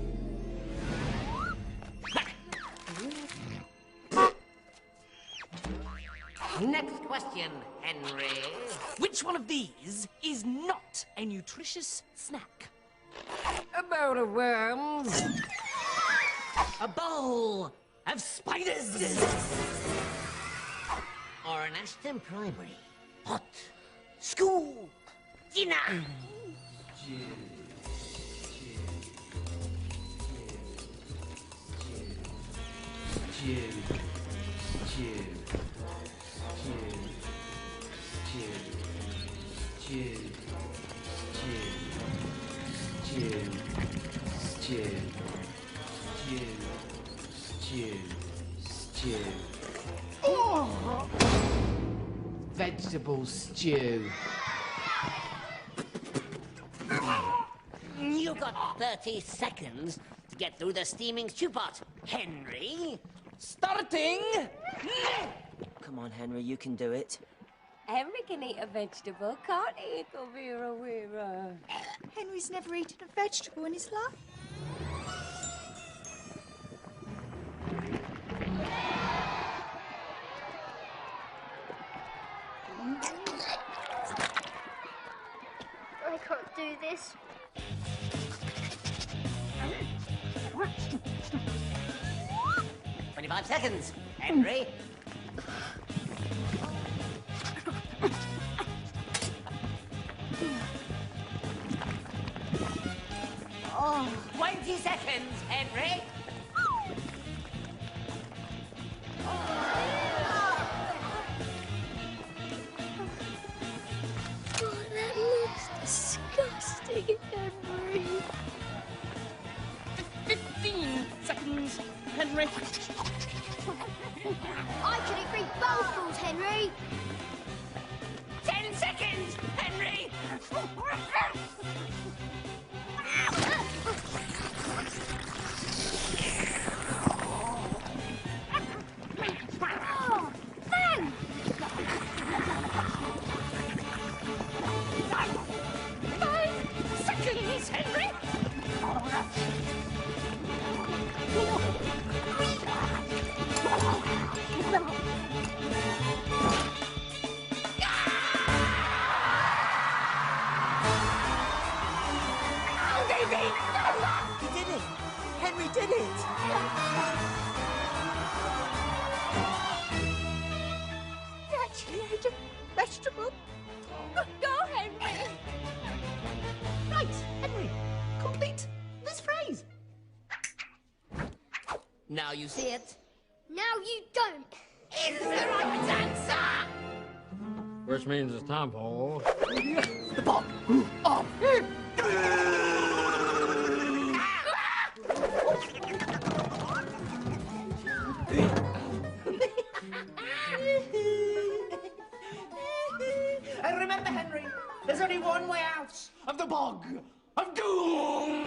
Next question, Henry. Which one of these is not a nutritious snack? A bowl of worms. A bowl of spiders. Or an Ashton Primary hot school dinner. Vegetable stew. You got 30 seconds to get through the steaming stew pot, Henry. Starting. Come on, Henry, you can do it. Henry can eat a vegetable, can't he, little Vera Vera? Henry's never eaten a vegetable in his life. I can't do this. 25 seconds, Henry. Oh. 20 seconds, Henry. Oh, that looks disgusting, Henry. 15 seconds, Henry. I could eat 3 bowlfuls, Henry. 10 seconds, Henry. Oh, thanks. 5 seconds, Henry. He did it. Henry did it. You actually ate a vegetable. Go, Henry. Right, Henry. Complete this phrase. Now you see it. Now you don't. It's the right answer. Which means it's time for... The bomb. Oh. And remember, Henry, there's only one way out of the bog of doom.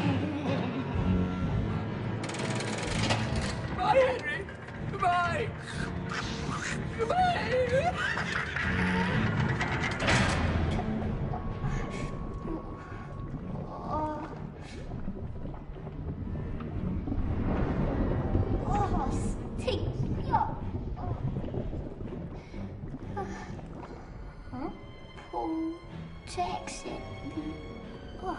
Goodbye, Henry. Goodbye. Goodbye. Oh, stinks. Yuck. Huh? Pull to exit. Oh.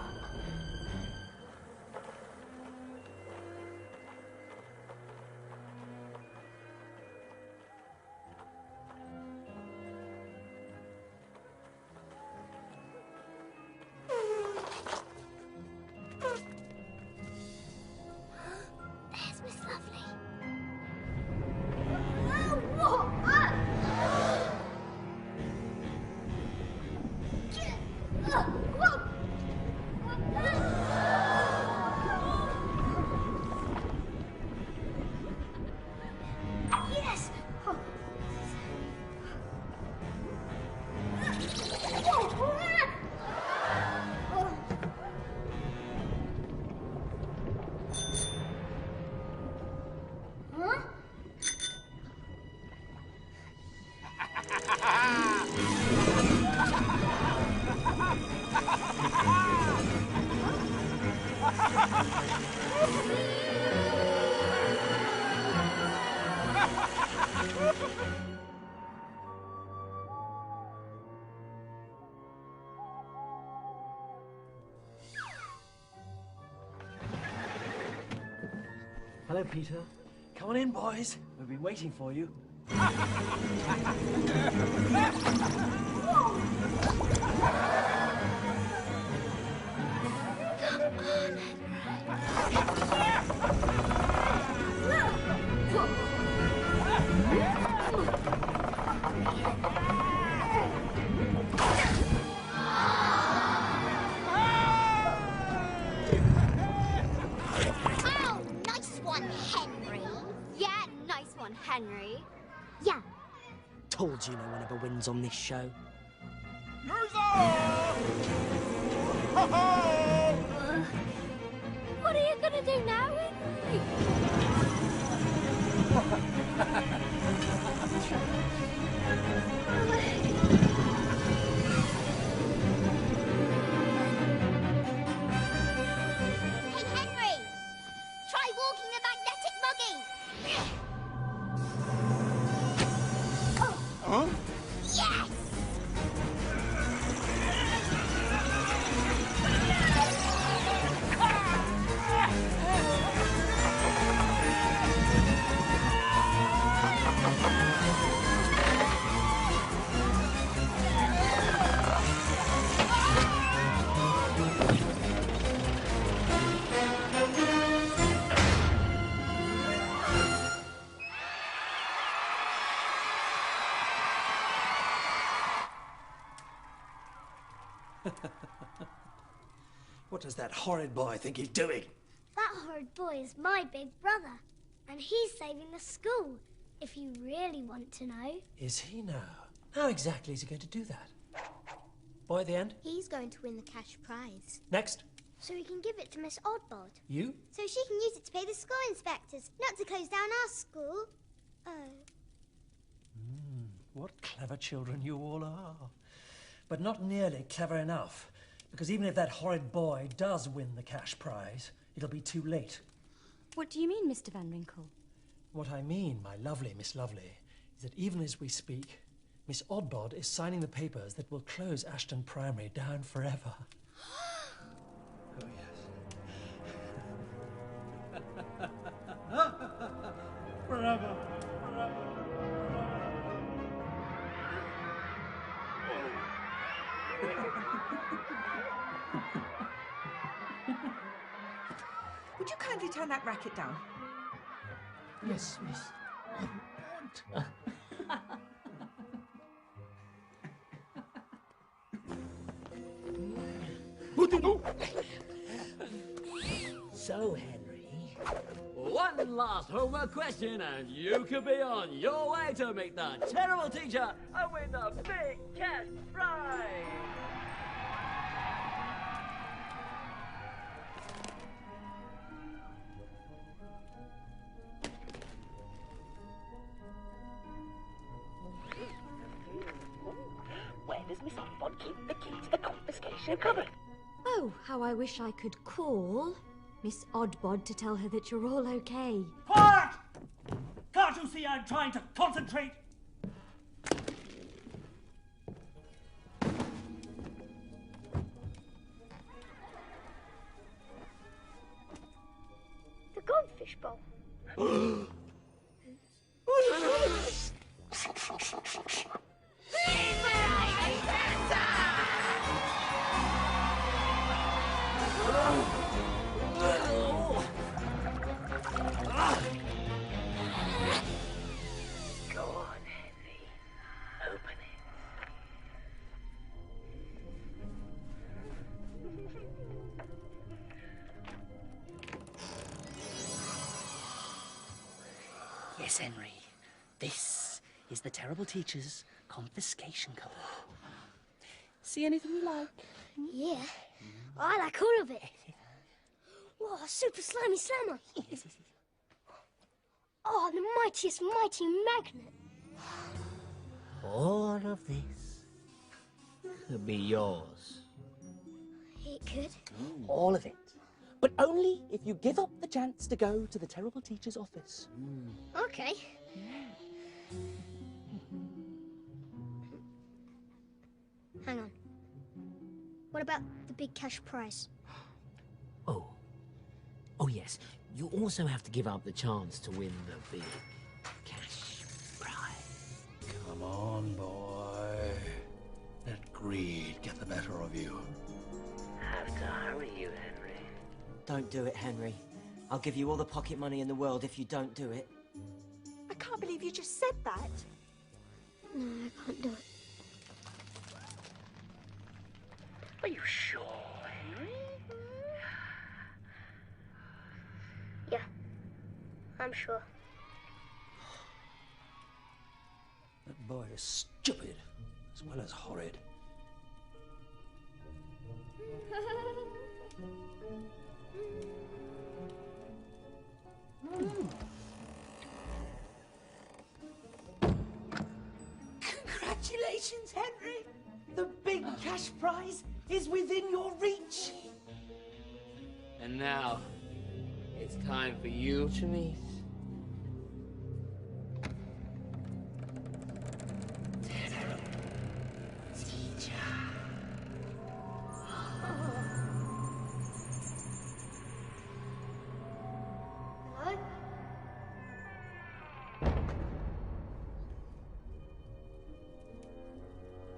There's Miss Lovely. Yes. Huh? Hello, Peter. Come on in, boys. We've been waiting for you. Oh, nice one, Henry. Yeah, nice one, Henry. Yeah. Told you no one ever wins on this show. What are you gonna do now, Henry? What does that horrid boy think he's doing? That horrid boy is my big brother, and he's saving the school, if you really want to know. Is he now? How exactly is he going to do that? Boy at the end? He's going to win the cash prize. Next? So he can give it to Miss Oddbod. You? So she can use it to pay the school inspectors, not to close down our school. Oh. What clever children you all are. But not nearly clever enough, because even if that horrid boy does win the cash prize, it'll be too late. What do you mean, Mr. Van Winkle? What I mean, my lovely Miss Lovely, is that even as we speak, Miss Oddbod is signing the papers that will close Ashton Primary down forever. Oh, yes. Forever. Would you kindly turn that racket down? Yes, miss. So, Henry, one last homework question and you could be on your way to meet the terrible teacher and win the big cash prize! Where does Miss Oddbod keep the key to the confiscation cupboard? Oh, how I wish I could call Miss Oddbod to tell her that you're all okay. Quiet! Can't you see I'm trying to concentrate? The goldfish bowl. Go on, Henry. Open it. Yes, Henry. This is the terrible teacher's confiscation cupboard. See anything you like? Yeah, I like all of it. Whoa, a super slimy slammer. Oh, the mightiest mighty magnet. all of this could be yours. It could. All of it. But only if you give up the chance to go to the terrible teacher's office. Okay. Hang on. What about the big cash prize? Oh yes, you also have to give up the chance to win the big cash prize. Come on, boy. Let greed get the better of you. Have to hurry you, Henry. Don't do it, Henry. I'll give you all the pocket money in the world if you don't do it. I can't believe you just said that. No, I can't do it. Are you sure, Henry? Yeah, I'm sure. That boy is stupid, as well as horrid. Congratulations, Henry! The big cash prize is within your reach. And now, it's time for you to meet Hello?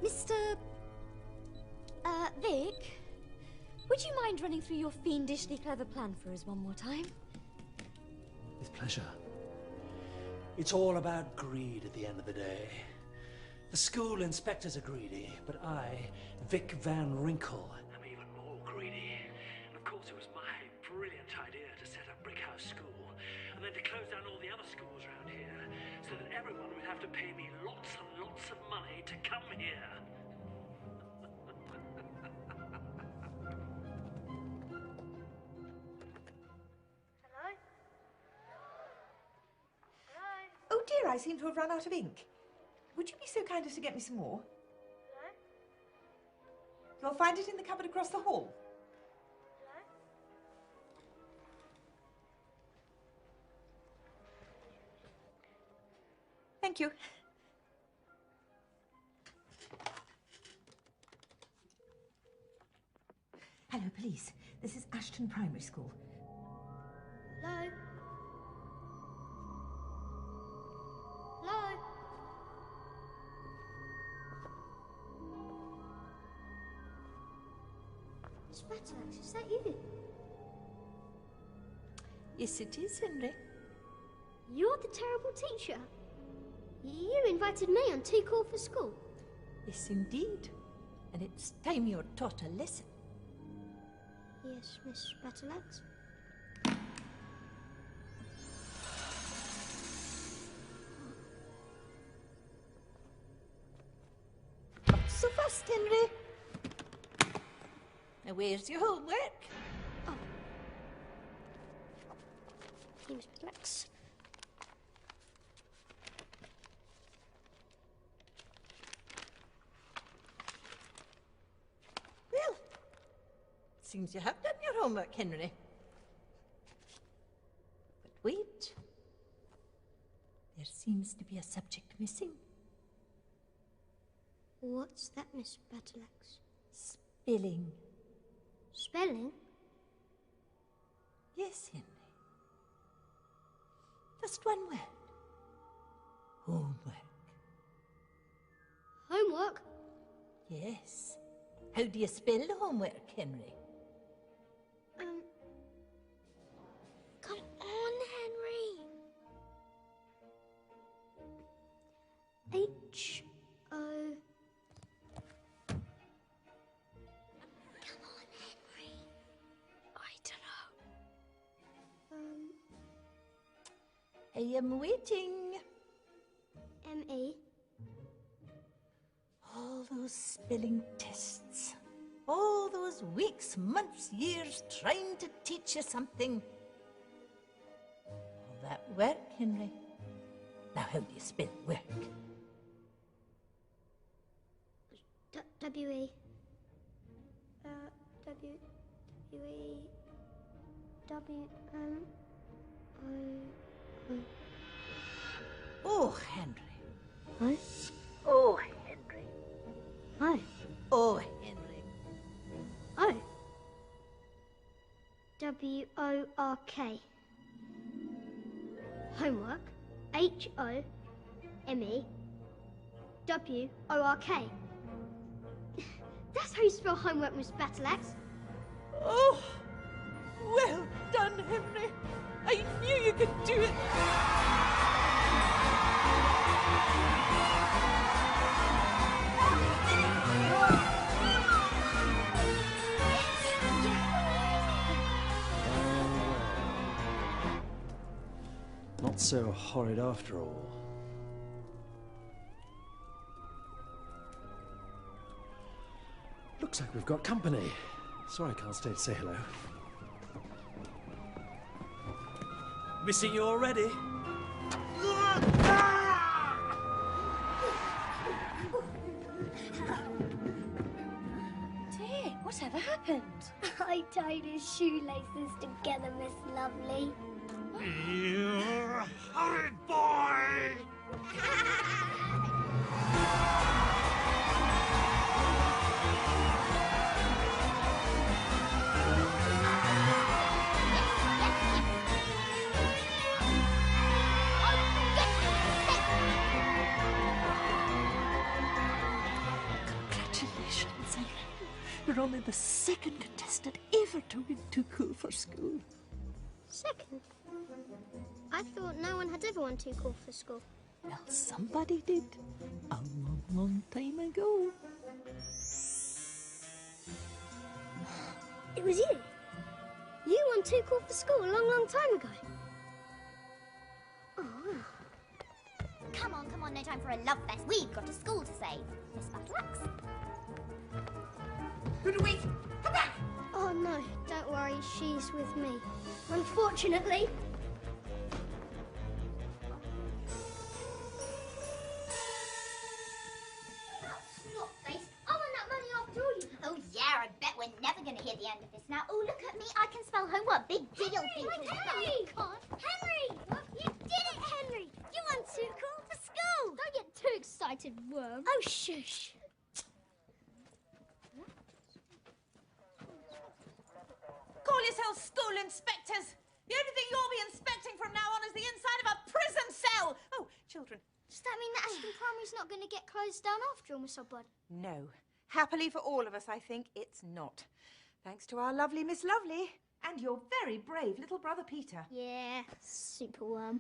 Mr. Vic, would you mind running through your fiendishly clever plan for us one more time? With pleasure. It's all about greed at the end of the day. The school inspectors are greedy, but I, Vic Van Winkle, am even more greedy. And of course it was my brilliant idea to set up Brick House School, and then to close down all the other schools around here, so that everyone would have to pay me lots and lots of money to come here. Oh dear, I seem to have run out of ink. Would you be so kind as to get me some more? You'll find it in the cupboard across the hall. Thank you. Hello, police. This is Ashton Primary School. Hello? Hello? Miss Battleaxe, is that you? Yes, it is, Henry. You're the terrible teacher. You invited me on Too Cool for School. Yes, indeed. And it's time you're taught a lesson. Yes, Miss Battleaxe. Not so fast, Henry. Now, where's your homework? Oh. Here, Miss Battleaxe. Well, seems you have done your homework, Henry. But wait. There seems to be a subject missing. What's that, Miss Battleaxe? Spelling. Spelling? Yes, Henry. Just one word. Homework. Homework? Yes. How do you spell homework, Henry? Come on, Henry. H-O... Come on, Henry. I don't know. I am waiting. M-E. All those spelling tests. All those weeks, months, years trying to teach you something. All that work, Henry. Now, how do you spell work? W-E. W-E. W-M-O. Oh, Henry. Hi. Oh, Henry. Hi. Oh, Henry. O. W-O-R-K. Homework. H-O-M-E. W-O-R-K. That's how you spell homework, Miss Battleaxe. Oh, well done, Henry. I knew you could do it. Not so horrid after all. Looks like we've got company. Sorry I can't stay to say hello. Missing you already? Dear, whatever happened? I tied his shoelaces together, Miss Lovely. You horrid boy! Congratulations, Henry. You're only the second contestant ever to win Too Cool for School. Second? I thought no one had ever won Too Cool for School. Well, somebody did. A long, long time ago. It was you. You won Too Cool for School a long, long time ago. Oh. Come on, no time for a love fest. We've got a school to save. Miss Buttlax. Ludwig, come back! Oh no, don't worry, she's with me. Unfortunately. Oh yeah, I bet we're never going to hear the end of this now. Oh, look at me, I can spell homework. Big deal, people. Henry! Henry! You did it, Henry! You won Too Cool for School! Don't get too excited, worm. Oh, shush. Call yourselves school inspectors. The only thing you'll be inspecting from now on is the inside of a prison cell. Oh, children. Does that mean that Ashton Primary's not going to get closed down after all, Miss Oddbud? No. Happily for all of us, I think it's not. Thanks to our lovely Miss Lovely and your very brave little brother Peter. Yeah, superworm.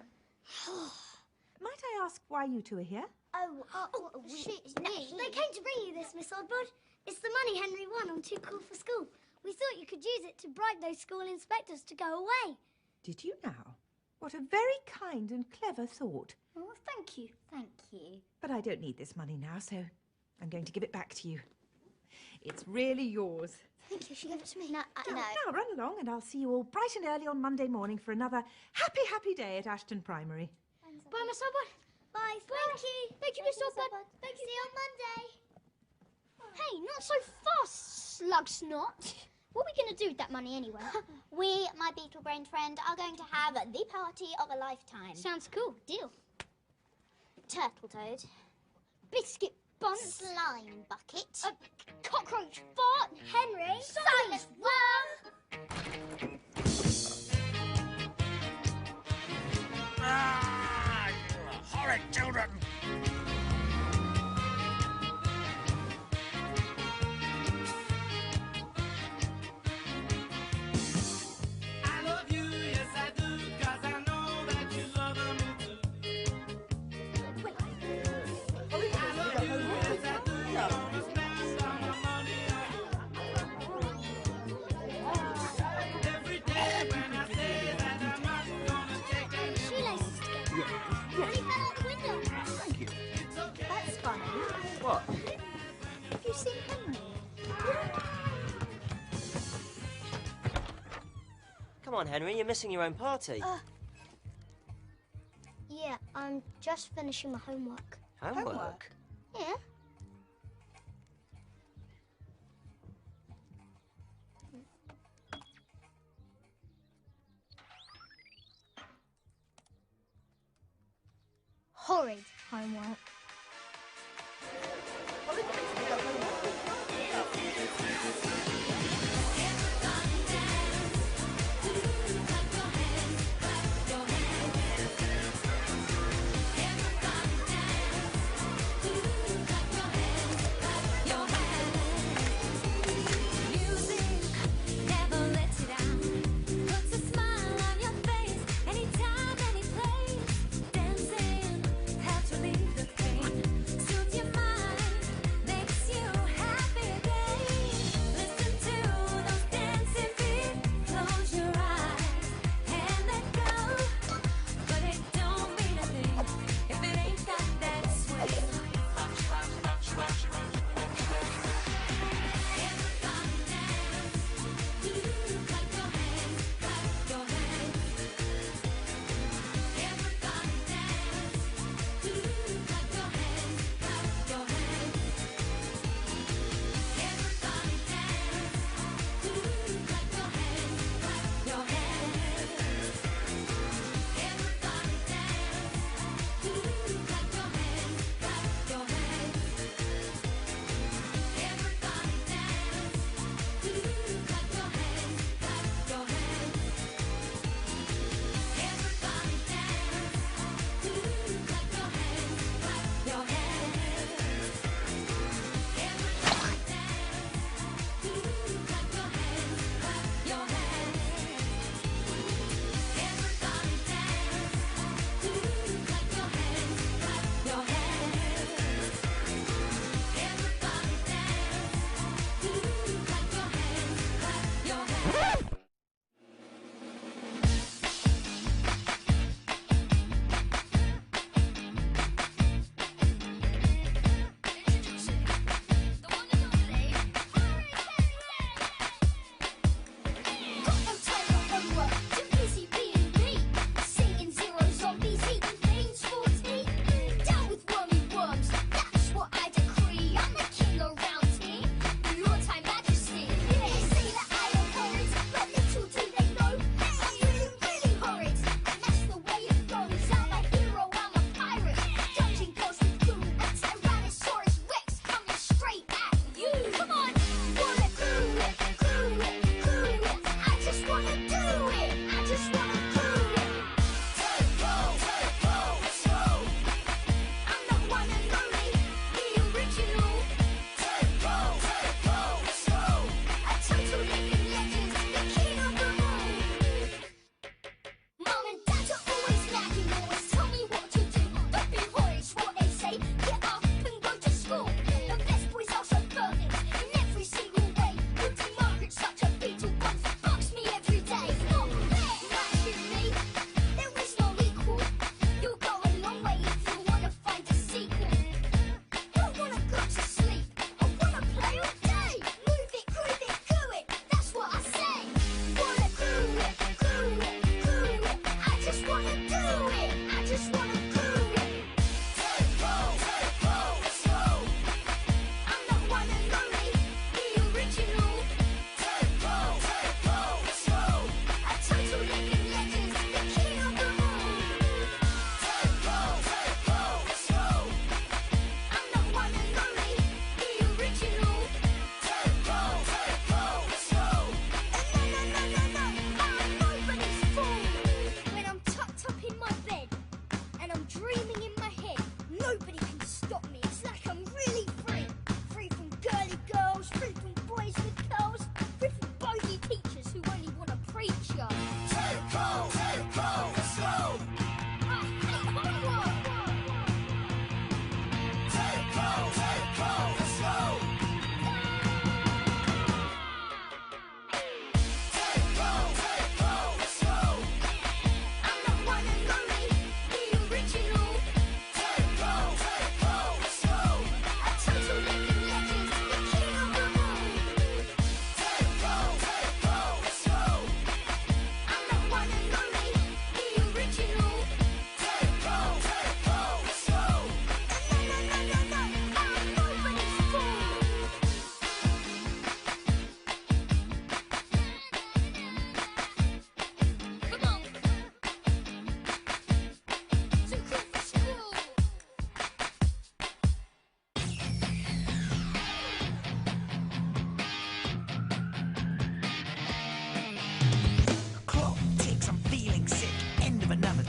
Might I ask why you two are here? They came to bring you this, Miss Oddbud. It's the money Henry won on Too Cool for School. We thought you could use it to bribe those school inspectors to go away. Did you now? What a very kind and clever thought. Oh, thank you. Thank you. But I don't need this money now, so I'm going to give it back to you. It's really yours. Thank you. She gave it to me. No. Now run along and I'll see you all bright and early on Monday morning for another happy, happy day at Ashton Primary. Bye, Miss Oddbud. Bye. Thank you. Thank you, Miss Oddbud. Thank you. See you on Monday. Hey, not so fast, slug snot. What are we going to do with that money anyway? We, my beetle-brained friend, are going to have the party of a lifetime. Sounds cool. Deal. Turtle toad. Biscuit buns. Slime bucket. Cockroach fart. Henry. Silas worm. Ah, you horrid children! I love you, yes I do, 'cause I know that you love me too. I love you, yes I do, gonna spend all my money on you. Every day when I say that I'm not gonna take any Shoelaces together. And he fell out the window. Thank you. That's funny. What? Have you seen Henry? Come on, Henry, you're missing your own party. Yeah, I'm just finishing my homework. Homework? Yeah. Horrid homework. Anytime, any place, dancing, have to leave the place.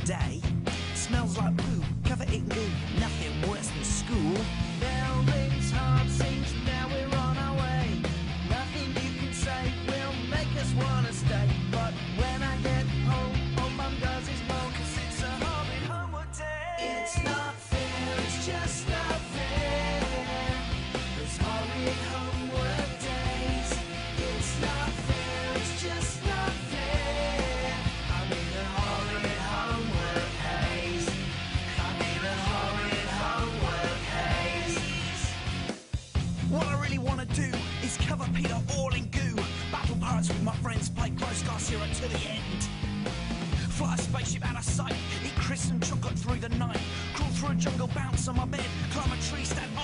day. Smells like poo, cover it in glue, nothing worse than school. Bell rings, heart sings, now we're on our way. Nothing you can say will make us wanna stay. But when I get home, all mum does is moan, 'cause it's a horrid homework day. It's not fair, it's just not fair. There's horrid homework days. It's not fair, it's just not fair. I'm in a horrid homework haze. I'm in a horrid homework haze. What I really want to do is cover Peter all in goo. Battle pirates with my friends, play Gross Garcia to the end. Fly a spaceship out of sight, eat crisps and chocolate through the night. Crawl through a jungle, bounce on my bed, climb a tree, stand